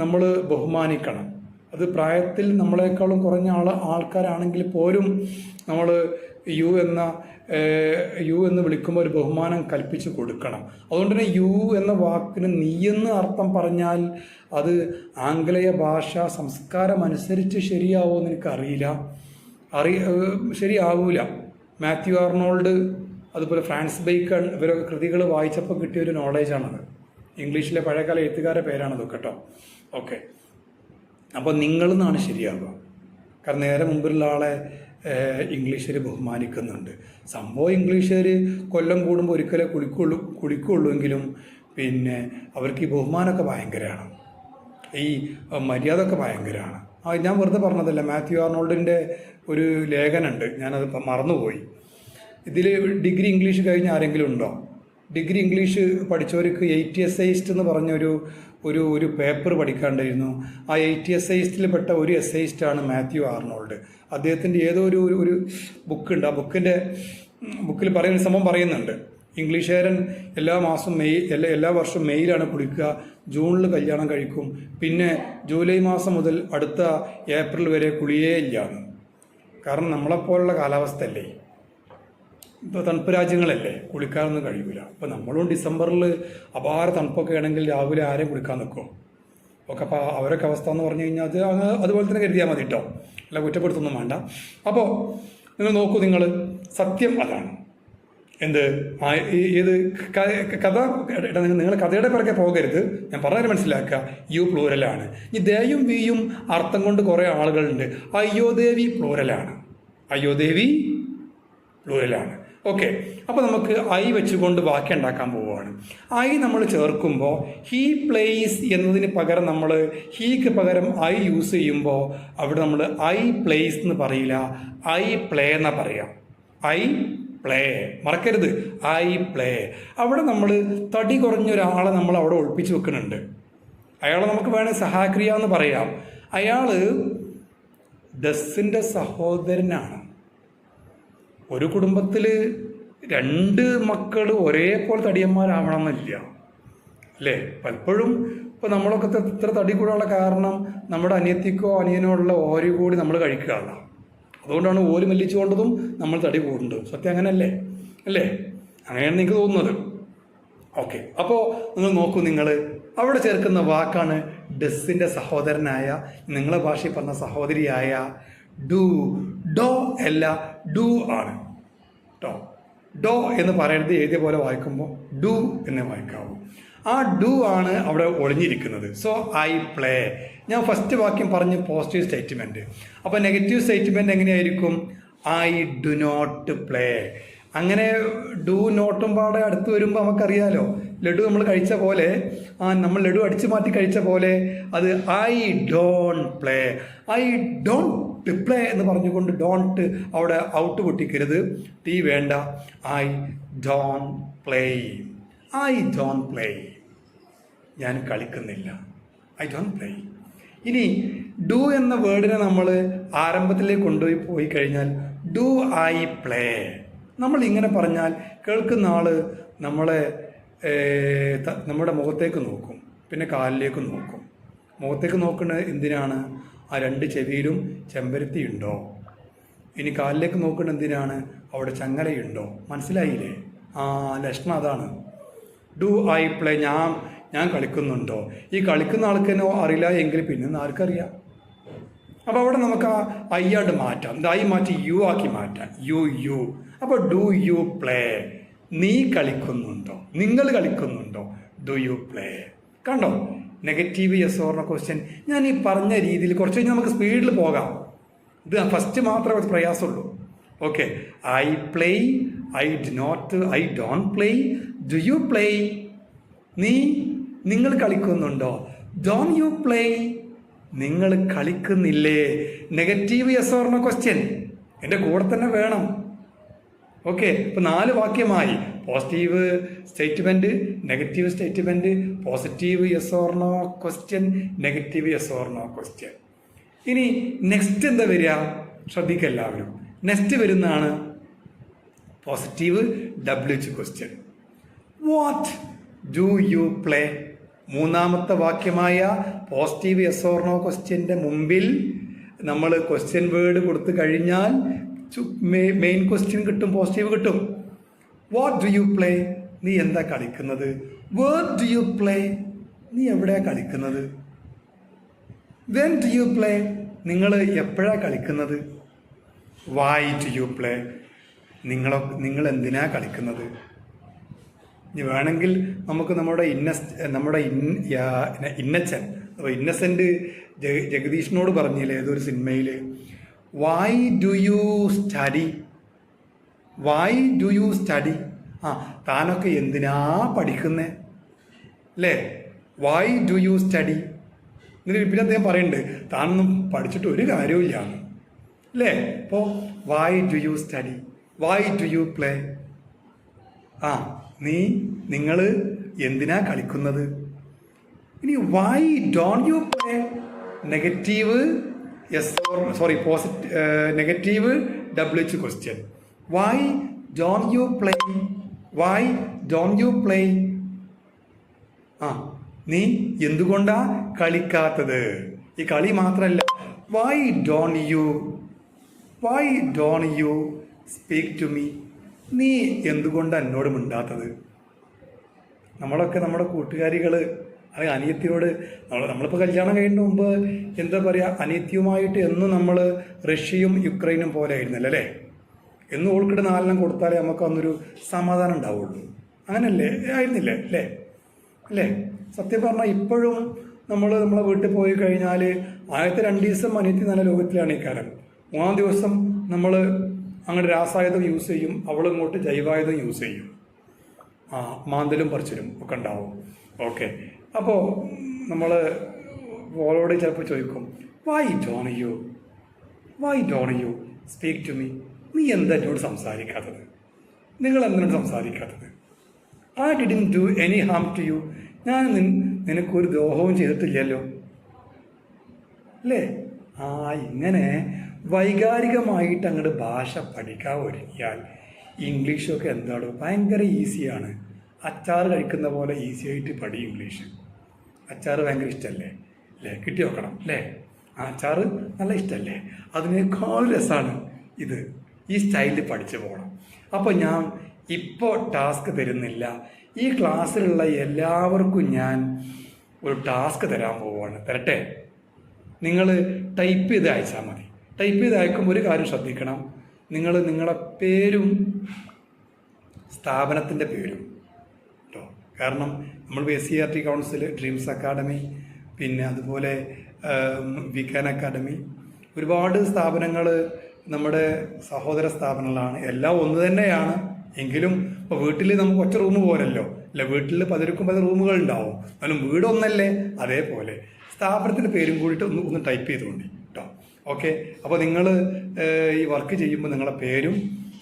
നമ്മൾ ബഹുമാനിക്കണം. അത് പ്രായത്തിൽ നമ്മളെക്കാളും കുറഞ്ഞ ആൾക്കാരാണെങ്കിൽ പോലും നമ്മൾ യു എന്ന് വിളിക്കുമ്പോൾ ഒരു ബഹുമാനം കൽപ്പിച്ച് കൊടുക്കണം. അതുകൊണ്ട് തന്നെ യു എന്ന വാക്കിന് നീയെന്ന് അർത്ഥം പറഞ്ഞാൽ അത് ആംഗലേയ ഭാഷ സംസ്കാരം അനുസരിച്ച് ശരിയാവുമെന്ന് എനിക്കറിയില്ല. ശരിയാവൂല. മാത്യു ആർണോൾഡ്, അതുപോലെ ഫ്രാൻസ് ബേക്കൺ, ഇവരൊക്കെ കൃതികൾ വായിച്ചപ്പോൾ കിട്ടിയൊരു നോളേജാണത്. ഇംഗ്ലീഷിലെ പഴയകാല എഴുത്തുകാരുടെ പേരാണതൊക്കെ കേട്ടോ. ഓക്കെ, അപ്പോൾ നിങ്ങളെന്നാണ് ശരിയാവുക. കാരണം നേരെ മുമ്പിലുള്ള ആളെ ഇംഗ്ലീഷുകാർ ബഹുമാനിക്കുന്നുണ്ട്. സംഭവം ഇംഗ്ലീഷുകാർ കൊല്ലം കൂടുമ്പോൾ ഒരിക്കലേ കുളിക്കുള്ളൂ എങ്കിലും പിന്നെ അവർക്ക് ഈ ബഹുമാനമൊക്കെ ഭയങ്കരമാണ്, ഈ മര്യാദ ഒക്കെ ഭയങ്കരമാണ്. ഞാൻ വെറുതെ പറഞ്ഞതല്ല, മാത്യു ആർണോൾഡിൻ്റെ ഒരു ലേഖനമുണ്ട്, ഞാനത് മറന്നുപോയി. ഇതിൽ ഡിഗ്രി ഇംഗ്ലീഷ് കഴിഞ്ഞ ആരെങ്കിലും ഉണ്ടോ? ഡിഗ്രി ഇംഗ്ലീഷ് പഠിച്ചവർക്ക് 80 എസ്സൈസ്റ്റ് എന്ന് പറഞ്ഞൊരു ഒരു പേപ്പർ പഠിക്കാണ്ടായിരുന്നു. ആ 80 എസ്സൈസ്റ്റിൽ പെട്ട ഒരു എസ്സൈസ്റ്റാണ് മാത്യു ആർണോൾഡ്. അദ്ദേഹത്തിൻ്റെ ഏതോ ഒരു ബുക്കുണ്ട്. ആ ബുക്കിൽ പറയുന്ന സംഭവം പറയുന്നുണ്ട്. ഇംഗ്ലീഷുകാരൻ എല്ലാ വർഷവും മെയ്യിലാണ് കുളിക്കുക, ജൂണിൽ കല്യാണം കഴിക്കും, പിന്നെ ജൂലൈ മാസം മുതൽ അടുത്ത ഏപ്രിൽ വരെ കുളിയേ ഇല്ലാന്ന്. കാരണം നമ്മളെപ്പോലുള്ള കാലാവസ്ഥ അല്ലേ, ഇപ്പോൾ തണുപ്പ് രാജ്യങ്ങളല്ലേ, കുളിക്കാനൊന്നും കഴിയില്ല. അപ്പോൾ നമ്മളും ഡിസംബറിൽ അപാര തണുപ്പൊക്കെ ആണെങ്കിൽ രാവിലെ ആരെയും കുളിക്കാൻ നിൽക്കുമോ? ഒക്കെ അപ്പോൾ അവരൊക്കെ അവസ്ഥ എന്ന് പറഞ്ഞു കഴിഞ്ഞാൽ അതുപോലെ തന്നെ കരുതിയാൽ മതി കേട്ടോ, അല്ല കുറ്റപ്പെടുത്തൊന്നും വേണ്ട. അപ്പോൾ നിങ്ങൾ നോക്കൂ, സത്യം അതാണ്. ഏത് കഥ, നിങ്ങൾ കഥയുടെ പിറകെ പോകരുത്, ഞാൻ പറഞ്ഞാൽ മനസ്സിലാക്കുക. യു പ്ലൂരലാണ്. ഈ ദേയും വിയും അർത്ഥം കൊണ്ട് കുറേ ആളുകളുണ്ട്. അയ്യോ ദേവി പ്ലൂരലാണ്, അയ്യോ ദേവി പ്ലൂരലാണ്. ഓക്കെ, അപ്പോൾ നമുക്ക് ഐ വെച്ചുകൊണ്ട് വാക്യം ഉണ്ടാക്കാൻ പോവുകയാണ്. ഐ നമ്മൾ ചേർക്കുമ്പോൾ ഹീ പ്ലേസ് എന്നതിന് പകരം നമ്മൾ ഹീക്ക് പകരം ഐ യൂസ് ചെയ്യുമ്പോൾ അവിടെ നമ്മൾ ഐ പ്ലേസ് എന്ന് പറയില്ല, ഐ പ്ലേ എന്നാ പറയാം. ഐ പ്ലേ, മറക്കരുത്, ഐ പ്ലേ. അവിടെ നമ്മൾ തടി കുറഞ്ഞൊരാളെ നമ്മൾ അവിടെ ഒളിപ്പിച്ച് വെക്കുന്നുണ്ട്. അയാളെ നമുക്ക് വേണമെങ്കിൽ സഹാക്രിയ എന്ന് പറയാം. അയാൾ ഡസ്സിൻ്റെ സഹോദരനാണ്. ഒരു കുടുംബത്തിൽ 2 മക്കൾ ഒരേപോലെ തടിയന്മാരാവണമെന്നില്ല, അല്ലേ? പലപ്പോഴും ഇപ്പോൾ നമ്മളൊക്കെ ഇത്ര തടി കൂടാനുള്ള കാരണം നമ്മുടെ അനിയത്തിക്കോ അനിയനോ ഉള്ള ഓരി കൂടി നമ്മൾ കഴിക്കുകയല്ല. അതുകൊണ്ടാണ് ഓര് മല്ലിച്ചുകൊണ്ടതും നമ്മൾ തടി കൂടുന്നത്. സത്യം അങ്ങനെയല്ലേ, അല്ലേ? അങ്ങനെയാണ് എനിക്ക് തോന്നുന്നത്. ഓക്കെ, അപ്പോൾ നിങ്ങൾ നോക്കൂ, അവിടെ ചേർക്കുന്ന വാക്കാണ് ഡസ്സിൻ്റെ സഹോദരനായ, നിങ്ങളെ ഭാഷയിൽ പറഞ്ഞ സഹോദരിയായ ഡു. ഡോ അല്ല, ഡു ആണ് കേട്ടോ. ഡോ എന്ന് പറയുന്നത് എഴുതിയ പോലെ വായിക്കുമ്പോൾ ഡു എന്ന് വായിക്കാവൂ. ആ ഡു ആണ് അവിടെ ഒളിഞ്ഞിരിക്കുന്നത്. So I play. ഞാൻ ഫസ്റ്റ് വാക്യം പറഞ്ഞ് പോസിറ്റീവ് സ്റ്റേറ്റ്മെൻറ്റ്. അപ്പോൾ നെഗറ്റീവ് സ്റ്റേറ്റ്മെൻറ്റ് എങ്ങനെയായിരിക്കും? I do not play. അങ്ങനെ ഡു നോട്ടും പാടെ അടുത്ത് വരുമ്പോൾ നമുക്കറിയാലോ, ലഡു നമ്മൾ കഴിച്ച പോലെ, നമ്മൾ ലഡു അടിച്ചു മാറ്റി കഴിച്ച പോലെ അത് I don't play. I don't play എന്ന് പറഞ്ഞുകൊണ്ട് ഡോണ്ട് അവിടെ ഔട്ട് പൊട്ടിക്കരുത്, ടീ വേണ്ട. I don't play, I don't play, ഞാൻ കളിക്കുന്നില്ല, ഐ ഡോണ്ട് പ്ലേ. ഇനി ഡു എന്ന വേർഡിനെ നമ്മൾ ആരംഭത്തിലേക്ക് പോയി കഴിഞ്ഞാൽ ഡു ഐ പ്ലേ. നമ്മൾ ഇങ്ങനെ പറഞ്ഞാൽ കേൾക്കുന്ന ആൾ നമ്മുടെ മുഖത്തേക്ക് നോക്കും, പിന്നെ കാലിലേക്ക് നോക്കും. മുഖത്തേക്ക് നോക്കുന്നത് എന്തിനാണ്? ആ 2 ചെവിയിലും ചെമ്പരത്തി ഉണ്ടോ? ഇനി കാലിലേക്ക് നോക്കുന്നത് എന്തിനാണ്? അവിടെ ചങ്ങലയുണ്ടോ? മനസ്സിലായില്ലേ? ലക്ഷണം അതാണ്. ഡു ഐ പ്ലേ, ഞാൻ കളിക്കുന്നുണ്ടോ? ഈ കളിക്കുന്ന ആൾക്കെന്നോ അറിയില്ല എങ്കിൽ പിന്നെ ആർക്കറിയാം? അപ്പോൾ അവിടെ നമുക്ക് ആ ഐയാണ്ട് മാറ്റാം. ഐ മാറ്റി യു ആക്കി മാറ്റാം. യു. അപ്പോൾ ഡു യു പ്ലേ, നീ കളിക്കുന്നുണ്ടോ, നിങ്ങൾ കളിക്കുന്നുണ്ടോ? Do you play. കണ്ടോ? Negative yes or no question. ഞാൻ ഈ പറഞ്ഞ രീതിയിൽ കുറച്ച് കഴിഞ്ഞാൽ നമുക്ക് സ്പീഡിൽ പോകാം. ഇത് ഫസ്റ്റ് മാത്രമേ പ്രയാസമുള്ളൂ. Okay, I play, I don't play, do you play, നിങ്ങൾ കളിക്കുന്നുണ്ടോ? ഡോൺ യു പ്ലേ, നിങ്ങൾ കളിക്കുന്നില്ലേ? Negative yes or no question എൻ്റെ കൂടെ തന്നെ വേണം. ഓക്കെ, ഇപ്പം 4 വാക്യമായി. Positive statement, negative statement, positive yes or no question, negative yes or no question. ഇനി നെക്സ്റ്റ് എന്താ വരിക? ശ്രദ്ധിക്കുക എല്ലാവരും. നെക്സ്റ്റ് വരുന്നതാണ് positive WH question. What do you play? മൂന്നാമത്തെ വാക്യമായ പോസിറ്റീവ് യെസ് ഓർ നോ ക്വസ്റ്റ്യൻ്റെ മുമ്പിൽ നമ്മൾ ക്വസ്റ്റ്യൻ വേർഡ് കൊടുത്തു കഴിഞ്ഞാൽ മെയിൻ ക്വസ്റ്റ്യൻ കിട്ടും, പോസിറ്റീവ് കിട്ടും. What do you play? നീ എന്താ കളിക്കുന്നത്? Where do you play? നീ എവിടെയാണ് കളിക്കുന്നത്? When do you play? നിങ്ങൾ എപ്പോഴാണ് കളിക്കുന്നത്? Why do you play? നിങ്ങൾ എന്തിനാ കളിക്കുന്നത്? ഇനി വേണമെങ്കിൽ നമുക്ക് നമ്മുടെ ഇന്നച്ചൻ ഇന്നസെൻ്റ് ജഗദീഷിനോട് പറഞ്ഞില്ലേ ഏതൊരു സിനിമയിൽ, why do you study? Why do you study? താനൊക്കെ എന്തിനാ പഠിക്കുന്നേ അല്ലേ? Why do you study? എന്നിട്ട് പിന്നെ അദ്ദേഹം പറയുന്നുണ്ട് താനൊന്നും പഠിച്ചിട്ട് ഒരു കാര്യമില്ല അല്ലേ? അപ്പോൾ why do you study? Why do you play? നിങ്ങൾ എന്തിനാ കളിക്കുന്നത്? ഇനി why don't you play? Negative negative WH question. Why don't you play? Why don't you play? നീ എന്തുകൊണ്ടാ കളിക്കാത്തത്? ഈ കളി മാത്രമല്ല, why don't you speak to me? നീ എന്തുകൊണ്ടാണ് എന്നോട് മിണ്ടാത്തത്? നമ്മളൊക്കെ നമ്മുടെ കൂട്ടുകാരികൾ അത് അനിയത്തിയോട് നമ്മളിപ്പോൾ കല്യാണം കഴിയുന്ന മുമ്പ് എന്താ പറയുക, അനിയത്തിയുമായിട്ട് എന്നും നമ്മൾ റഷ്യയും യുക്രൈനും പോലെ ആയിരുന്നല്ലോ അല്ലേ? എന്നും ഓൾക്കിട്ട് 4 കൊടുത്താലേ നമുക്ക് അന്നൊരു സമാധാനം ഉണ്ടാവുള്ളൂ. അങ്ങനല്ലേ ആയിരുന്നില്ലേ അല്ലേ? സത്യം പറഞ്ഞാൽ ഇപ്പോഴും നമ്മളെ വീട്ടിൽ പോയി കഴിഞ്ഞാൽ ആദ്യത്തെ 2 ദിവസം അനിയത്തി നല്ല ലോകത്തിലാണ് ഈ കാലം. 3 ദിവസം നമ്മൾ അങ്ങനെ രാസായുധം യൂസ് ചെയ്യും, അവളിങ്ങോട്ട് ജൈവായുധം യൂസ് ചെയ്യും. മാന്തലും പറിച്ചിലും ഒക്കെ ഉണ്ടാവും. ഓക്കെ, അപ്പോൾ നമ്മൾ ഓളോട് ചിലപ്പോൾ ചോദിക്കും, why don't you speak to me? നീ എന്താ എന്നോട് സംസാരിക്കാത്തത്? നിങ്ങൾ എന്തിനോട് സംസാരിക്കാത്തത്? I didn't do any harm to you. ഞാൻ നിനക്കൊരു ദ്രോഹവും ചെയ്തിട്ടില്ലല്ലോ അല്ലേ? ഇങ്ങനെ വൈകാരികമായിട്ട് അങ്ങോട്ട് ഭാഷ പഠിക്കാൻ ഒരുങ്ങിയാൽ ഇംഗ്ലീഷൊക്കെ എന്താണ് ഭയങ്കര ഈസിയാണ്. അച്ചാർ കഴിക്കുന്ന പോലെ ഈസി ആയിട്ട് പഠി ഇംഗ്ലീഷ്. അച്ചാർ ഭയങ്കര ഇഷ്ടമല്ലേ കിട്ടി നോക്കണം അല്ലേ? അച്ചാർ നല്ല ഇഷ്ടമല്ലേ? അതിനേക്കാൾ രസമാണ് ഈ സ്റ്റൈലിൽ പഠിച്ചു പോകണം. അപ്പോൾ ഞാൻ ഇപ്പോൾ ടാസ്ക് തരുന്നില്ല. ഈ ക്ലാസ്സിലുള്ള എല്ലാവർക്കും ഞാൻ ഒരു ടാസ്ക് തരാൻ പോവുകയാണ്. തരട്ടെ? നിങ്ങൾ ടൈപ്പ് ചെയ്ത് അയച്ചാൽ മതി. ടൈപ്പ് ചെയ്ത് അയക്കുമ്പോൾ ഒരു കാര്യം ശ്രദ്ധിക്കണം. നിങ്ങളുടെ പേരും സ്ഥാപനത്തിൻ്റെ പേരും കേട്ടോ. കാരണം നമ്മൾ SCERT കൗൺസിൽ, ഡ്രീംസ് അക്കാഡമി, പിന്നെ അതുപോലെ വിക്കാൻ അക്കാഡമി, ഒരുപാട് സ്ഥാപനങ്ങൾ നമ്മുടെ സഹോദര സ്ഥാപനങ്ങളാണ്. എല്ലാം ഒന്ന് തന്നെയാണ്. എങ്കിലും ഇപ്പോൾ വീട്ടിൽ നമുക്ക് ഒറ്റ റൂം പോലല്ലോ അല്ല, വീട്ടിൽ 10 റൂമുകൾ ഉണ്ടാവും. എന്നാലും വീടൊന്നല്ലേ? അതേപോലെ സ്ഥാപനത്തിൻ്റെ പേരും കൂടിയിട്ട് ഒന്ന് ടൈപ്പ് ചെയ്തുകൊണ്ട് കേട്ടോ. ഓക്കെ, അപ്പോൾ നിങ്ങൾ ഈ വർക്ക് ചെയ്യുമ്പോൾ നിങ്ങളുടെ പേരും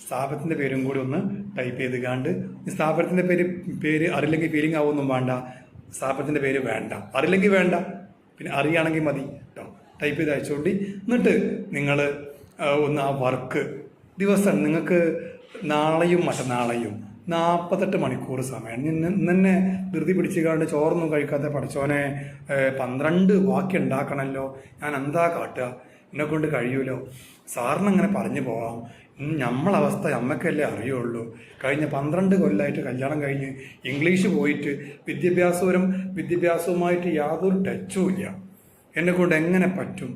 സ്ഥാപനത്തിൻ്റെ പേരും കൂടി ഒന്ന് ടൈപ്പ് ചെയ്ത് കണ്ട്, സ്ഥാപനത്തിൻ്റെ പേര് അറിയില്ലെങ്കിൽ ഫീലിംഗ് ആവുമൊന്നും വേണ്ട. സ്ഥാപനത്തിൻ്റെ പേര് വേണ്ട, അറിയില്ലെങ്കിൽ വേണ്ട, പിന്നെ അറിയുകയാണെങ്കിൽ മതി കേട്ടോ. ടൈപ്പ് ചെയ്ത് അയച്ചുകൊണ്ട് എന്നിട്ട് നിങ്ങൾ ഒന്ന് ആ വർക്ക് ദിവസം നിങ്ങൾക്ക് നാളെയും മറ്റന്നാളെയും 48 മണിക്കൂർ സമയം. ഇന്നെ ധൃതി പിടിച്ചുകൊണ്ട് ചോറൊന്നും കഴിക്കാത്ത പഠിച്ചോനെ 12 വാക്യം ഉണ്ടാക്കണമല്ലോ, ഞാൻ എന്താ കാട്ടുക? എന്നെ കൊണ്ട് കഴിയൂലോ. സാറിന് അങ്ങനെ പറഞ്ഞു പോകാം. നമ്മളവസ്ഥ നമ്മക്കല്ലേ അറിയുള്ളൂ. കഴിഞ്ഞ 12 കൊല്ലമായിട്ട് കല്യാണം കഴിഞ്ഞ് ഇംഗ്ലീഷ് പോയിട്ട് വിദ്യാഭ്യാസവുമായിട്ട് യാതൊരു ടച്ചും ഇല്ല. എന്നെ കൊണ്ട് എങ്ങനെ പറ്റും?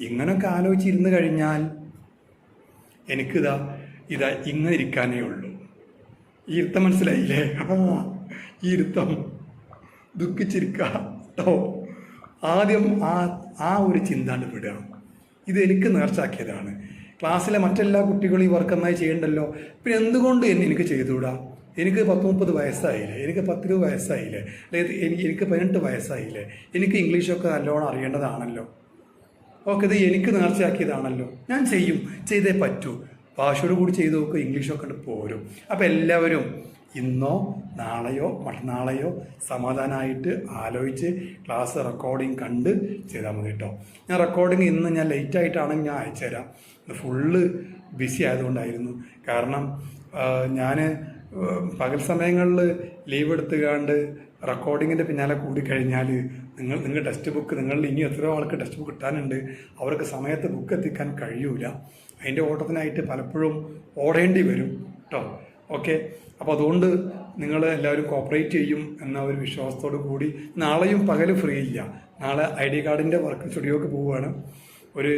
ഇങ്ങനെയൊക്കെ ആലോചിച്ചിരുന്ന് കഴിഞ്ഞാൽ എനിക്കിതാ ഇങ്ങനെ ഇരിക്കാനേ ഉള്ളൂ. ഈ ഇരുത്തം മനസ്സിലായില്ലേ? ഈ ഇരുത്തം ദുഃഖിച്ചിരിക്കുക കേട്ടോ. ആദ്യം ആ ഒരു ചിന്താണ്ട് വിടുക. ഇത് എനിക്ക് നേർച്ചാക്കിയതാണ്. ക്ലാസ്സിലെ മറ്റെല്ലാ കുട്ടികളും ഈ വർക്ക് നന്നായി ചെയ്യണ്ടല്ലോ, പിന്നെ എന്തുകൊണ്ട് എനിക്ക് ചെയ്തുകൂടാ? എനിക്ക് 10-30 വയസ്സായില്ലേ, എനിക്ക് 10-20 വയസ്സായില്ലേ, അല്ലെങ്കിൽ എനിക്ക് 18 വയസ്സായില്ലേ, എനിക്ക് ഇംഗ്ലീഷൊക്കെ നല്ലോണം അറിയേണ്ടതാണല്ലോ. ഓക്കെ, ഇത് എനിക്ക് നേർച്ചയാക്കിയതാണല്ലോ, ഞാൻ ചെയ്തേ പറ്റൂ. ഭാഷയോട് കൂടി ചെയ്ത് നോക്കുക, ഇംഗ്ലീഷൊക്കെ പോരും. അപ്പോൾ എല്ലാവരും ഇന്നോ നാളെയോ മറ്റന്നാളെയോ സമാധാനമായിട്ട് ആലോചിച്ച് ക്ലാസ് റെക്കോർഡിങ് കണ്ട് ചെയ്താൽ മതി കേട്ടോ. ഞാൻ റെക്കോർഡിങ് ഇന്ന് ഞാൻ ലേറ്റായിട്ടാണെങ്കിൽ ഞാൻ അയച്ചു തരാം. ഫുള്ള് ബിസി ആയതുകൊണ്ടായിരുന്നു. കാരണം ഞാൻ പകൽ സമയങ്ങളിൽ ലീവ് എടുത്തുകാണ്ട് റെക്കോർഡിങ്ങിൻ്റെ പിന്നാലെ കൂടിക്കഴിഞ്ഞാൽ നിങ്ങൾ ടെക്സ്റ്റ് ബുക്ക് നിങ്ങളിൽ ഇനി എത്രയോ ആൾക്ക് ടെക്സ്റ്റ് ബുക്ക് കിട്ടാനുണ്ട്, അവർക്ക് സമയത്ത് ബുക്ക് എത്തിക്കാൻ കഴിയൂല. അതിൻ്റെ ഓട്ടത്തിനായിട്ട് പലപ്പോഴും ഓടേണ്ടി വരും കേട്ടോ. ഓക്കെ, അപ്പോൾ അതുകൊണ്ട് നിങ്ങൾ എല്ലാവരും കോപ്പറേറ്റ് ചെയ്യും എന്ന ഒരു വിശ്വാസത്തോടു കൂടി നാളെയും പകൽ ഫ്രീ ഇല്ല. നാളെ ID കാർഡിൻ്റെ വർക്ക് സ്റ്റുഡിയോക്ക് പോവുകയാണ്. ഒരു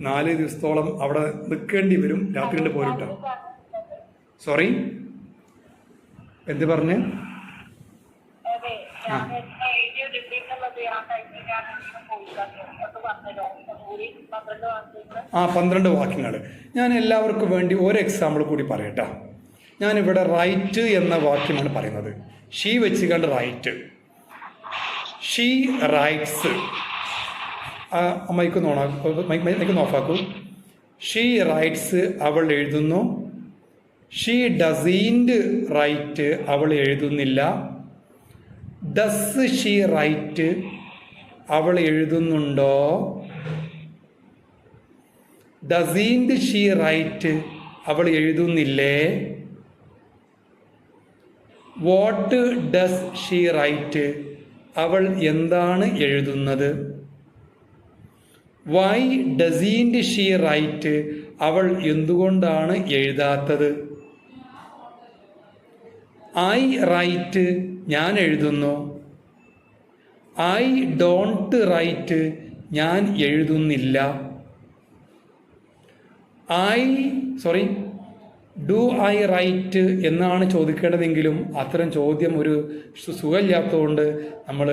4 ദിവസത്തോളം അവിടെ നിൽക്കേണ്ടി വരും. രാത്രി കൊണ്ട് പോരുട്ടോ. സോറി, എന്ത് പറഞ്ഞ്? ആ 12 വാക്യങ്ങൾ ഞാൻ എല്ലാവർക്കും വേണ്ടി ഒരു എക്സാമ്പിൾ കൂടി പറയട്ടെ. ഞാനിവിടെ റൈറ്റ് എന്ന വാക്യമാണ് പറയുന്നത്. ഷീ വെച്ചുകൊണ്ട് റൈറ്റ്, ഷീ റൈറ്റ്സ്. മൈക്കൊന്ന് ഓഫാക്കൂ. ഷീ റൈറ്റ്സ്, അവൾ എഴുതുന്നു. ഷീ ഡസീൻറ്റ് റൈറ്റ്, അവൾ എഴുതുന്നില്ല. ഡസ് ഷീ റൈറ്റ്, അവൾ എഴുതുന്നുണ്ടോ? ഡസീൻറ്റ് ഷീ റൈറ്റ്, അവൾ എഴുതുന്നില്ലേ? വാട്ട് ഡസ് ഷീ റൈറ്റ്, അവൾ എന്താണ് എഴുതുന്നത്? വൈ ഡസീൻറ്റ് ഷീ റൈറ്റ്, അവൾ എന്തുകൊണ്ടാണ് എഴുതാത്തത്? ഐ റൈറ്റ്, ഞാൻ എഴുതുന്നു. ഐ ഡോണ്ട് റൈറ്റ്, ഞാൻ എഴുതുന്നില്ല. ഡു ഐ റൈറ്റ് എന്നാണ് ചോദിക്കേണ്ടതെങ്കിലും അത്തരം ചോദ്യം ഒരു സുഖമില്ലാത്തതുകൊണ്ട് നമ്മൾ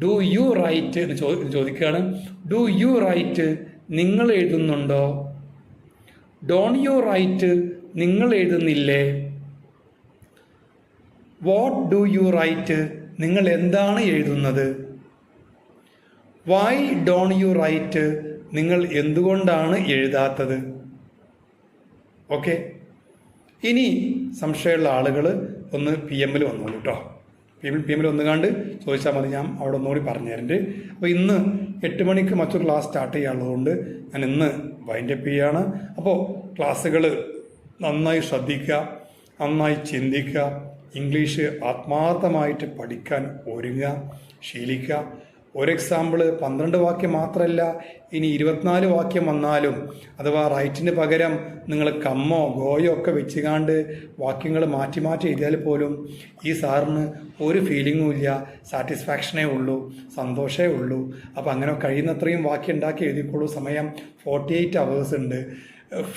ഡു യു റൈറ്റ് എന്ന് ചോദിക്കുകയാണ്. ഡു യു റൈറ്റ്, നിങ്ങൾ എഴുതുന്നുണ്ടോ? ഡോൺ യു റൈറ്റ്, നിങ്ങൾ എഴുതുന്നില്ലേ? വാട്ട് ഡു യു റൈറ്റ്, നിങ്ങൾ എന്താണ് എഴുതുന്നത്? വൈ ഡോൺ യു റൈറ്റ്, നിങ്ങൾ എന്തുകൊണ്ടാണ് എഴുതാത്തത്? ഓക്കെ, ഇനി സംശയമുള്ള ആളുകൾ ഒന്ന് PM വന്നോളൂ കേട്ടോ. PM വന്നുകാണ്ട് ചോദിച്ചാൽ മതി, ഞാൻ അവിടെ ഒന്നുകൂടി പറഞ്ഞു തരുന്നുണ്ട്. അപ്പോൾ ഇന്ന് 8 മണിക്ക് മറ്റൊരു ക്ലാസ് സ്റ്റാർട്ട് ചെയ്യാനുള്ളതുകൊണ്ട് ഞാൻ ഇന്ന് വൈൻഡപ്പ് ചെയ്യുകയാണ്. അപ്പോൾ ക്ലാസ്സുകൾ നന്നായി ശ്രദ്ധിക്കുക, നന്നായി ചിന്തിക്കുക, ഇംഗ്ലീഷ് ആത്മാർത്ഥമായിട്ട് പഠിക്കാൻ ഒരുങ്ങുക, ശീലിക്കുക. ഒരു എക്സാമ്പിൾ 12 വാക്യം മാത്രമല്ല, ഇനി 24 വാക്യം വന്നാലും അഥവാ റൈറ്റിന് പകരം നിങ്ങൾ കമ്മോ ഗോയോ ഒക്കെ വെച്ചുകാണ്ട് വാക്യങ്ങൾ മാറ്റി മാറ്റി എഴുതിയാൽ പോലും ഈ സാറിന് ഒരു ഫീലിങ്ങും ഇല്ല, സാറ്റിസ്ഫാക്ഷനേ ഉള്ളൂ, സന്തോഷമേ ഉള്ളൂ. അപ്പോൾ അങ്ങനെ കഴിയുന്നത്രയും വാക്യം ഉണ്ടാക്കി എഴുതിക്കോളൂ. സമയം 48 hours ഉണ്ട്.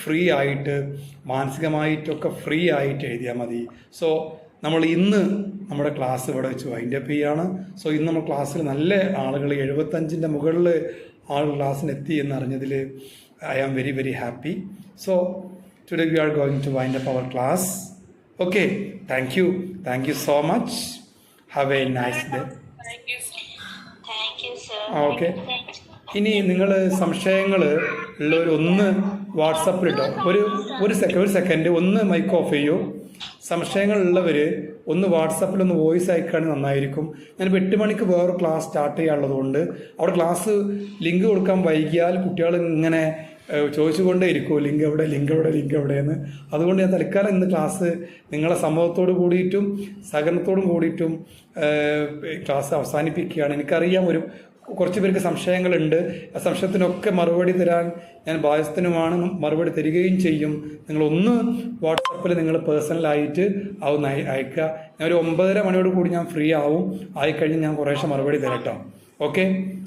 ഫ്രീ ആയിട്ട് മാനസികമായിട്ടൊക്കെ ഫ്രീ ആയിട്ട് എഴുതിയാൽ മതി. സോ നമ്മൾ ഇന്ന് നമ്മുടെ ക്ലാസ് ഇവിടെ വെച്ച് വൈൻഡപ്പ് ചെയ്യുകയാണ്. സോ ഇന്ന് നമ്മൾ ക്ലാസ്സിൽ നല്ല ആളുകൾ 75ൻ്റെ മുകളിൽ ആളുകൾ ക്ലാസ്സിന് എത്തി എന്നറിഞ്ഞതിൽ I am very very happy. So today we are going to wind up our class. Okay, thank you so much. Have a nice day. Okay, ഇനി നിങ്ങൾ സംശയങ്ങൾ ഉള്ളവർ ഒന്ന് വാട്സപ്പിലിട്ടോ. ഒരു സെക്കൻഡ് ഒന്ന് മൈക്ക് ഓഫ് ചെയ്യൂ. സംശയങ്ങളുള്ളവർ ഒന്ന് വാട്സപ്പിലൊന്ന് വോയിസ് അയക്കുകയാണെങ്കിൽ നന്നായിരിക്കും. ഞാനിപ്പോൾ 8 മണിക്ക് വേറൊരു ക്ലാസ് സ്റ്റാർട്ട് ചെയ്യാനുള്ളതുകൊണ്ട് അവിടെ ക്ലാസ് ലിങ്ക് കൊടുക്കാൻ വൈകിയാൽ കുട്ടികൾ ഇങ്ങനെ ചോദിച്ചുകൊണ്ടേ ഇരിക്കുമോ ലിങ്ക് എവിടെയെന്ന്. അതുകൊണ്ട് ഞാൻ തൽക്കാലം ഇന്ന് ക്ലാസ് നിങ്ങളെ സമ്മതത്തോട് കൂടിയിട്ടും സഹകരണത്തോടും കൂടിയിട്ടും ക്ലാസ് അവസാനിപ്പിക്കുകയാണ്. എനിക്കറിയാം കുറച്ച് പേർക്ക് സംശയങ്ങളുണ്ട്. ആ സംശയത്തിനൊക്കെ മറുപടി തരാൻ ഞാൻ ബാധ്യസ്ഥനുമാണ്, മറുപടി തരികയും ചെയ്യും. നിങ്ങളൊന്ന് വാട്സപ്പിൽ നിങ്ങൾ പേഴ്സണലായിട്ട് അതൊന്ന് അയക്കുക. ഞാൻ ഒരു 9:30 മണിയോട് കൂടി ഞാൻ ഫ്രീ ആവും. ആയിക്കഴിഞ്ഞ് ഞാൻ കുറേശ്ശെ മറുപടി തരട്ടോ. ഓക്കെ,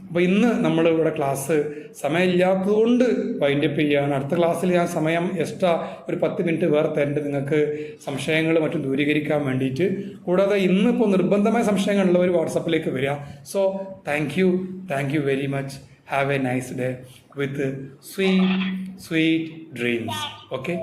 അപ്പോൾ ഇന്ന് നമ്മൾ ഇവിടെ ക്ലാസ് സമയമില്ലാത്തതുകൊണ്ട് വൈൻഡപ്പ് ചെയ്യുകയാണ്. അടുത്ത ക്ലാസ്സിൽ ഞാൻ സമയം എക്സ്ട്രാ ഒരു 10 മിനിറ്റ് വേറെ തരേണ്ടത് നിങ്ങൾക്ക് സംശയങ്ങൾ മറ്റും ദൂരീകരിക്കാൻ വേണ്ടിയിട്ട്. കൂടാതെ ഇന്നിപ്പോൾ നിർബന്ധമായ സംശയങ്ങളുള്ളവർ വാട്സപ്പിലേക്ക് വരിക. So thank you very much. Have a nice day with sweet dreams. Okay.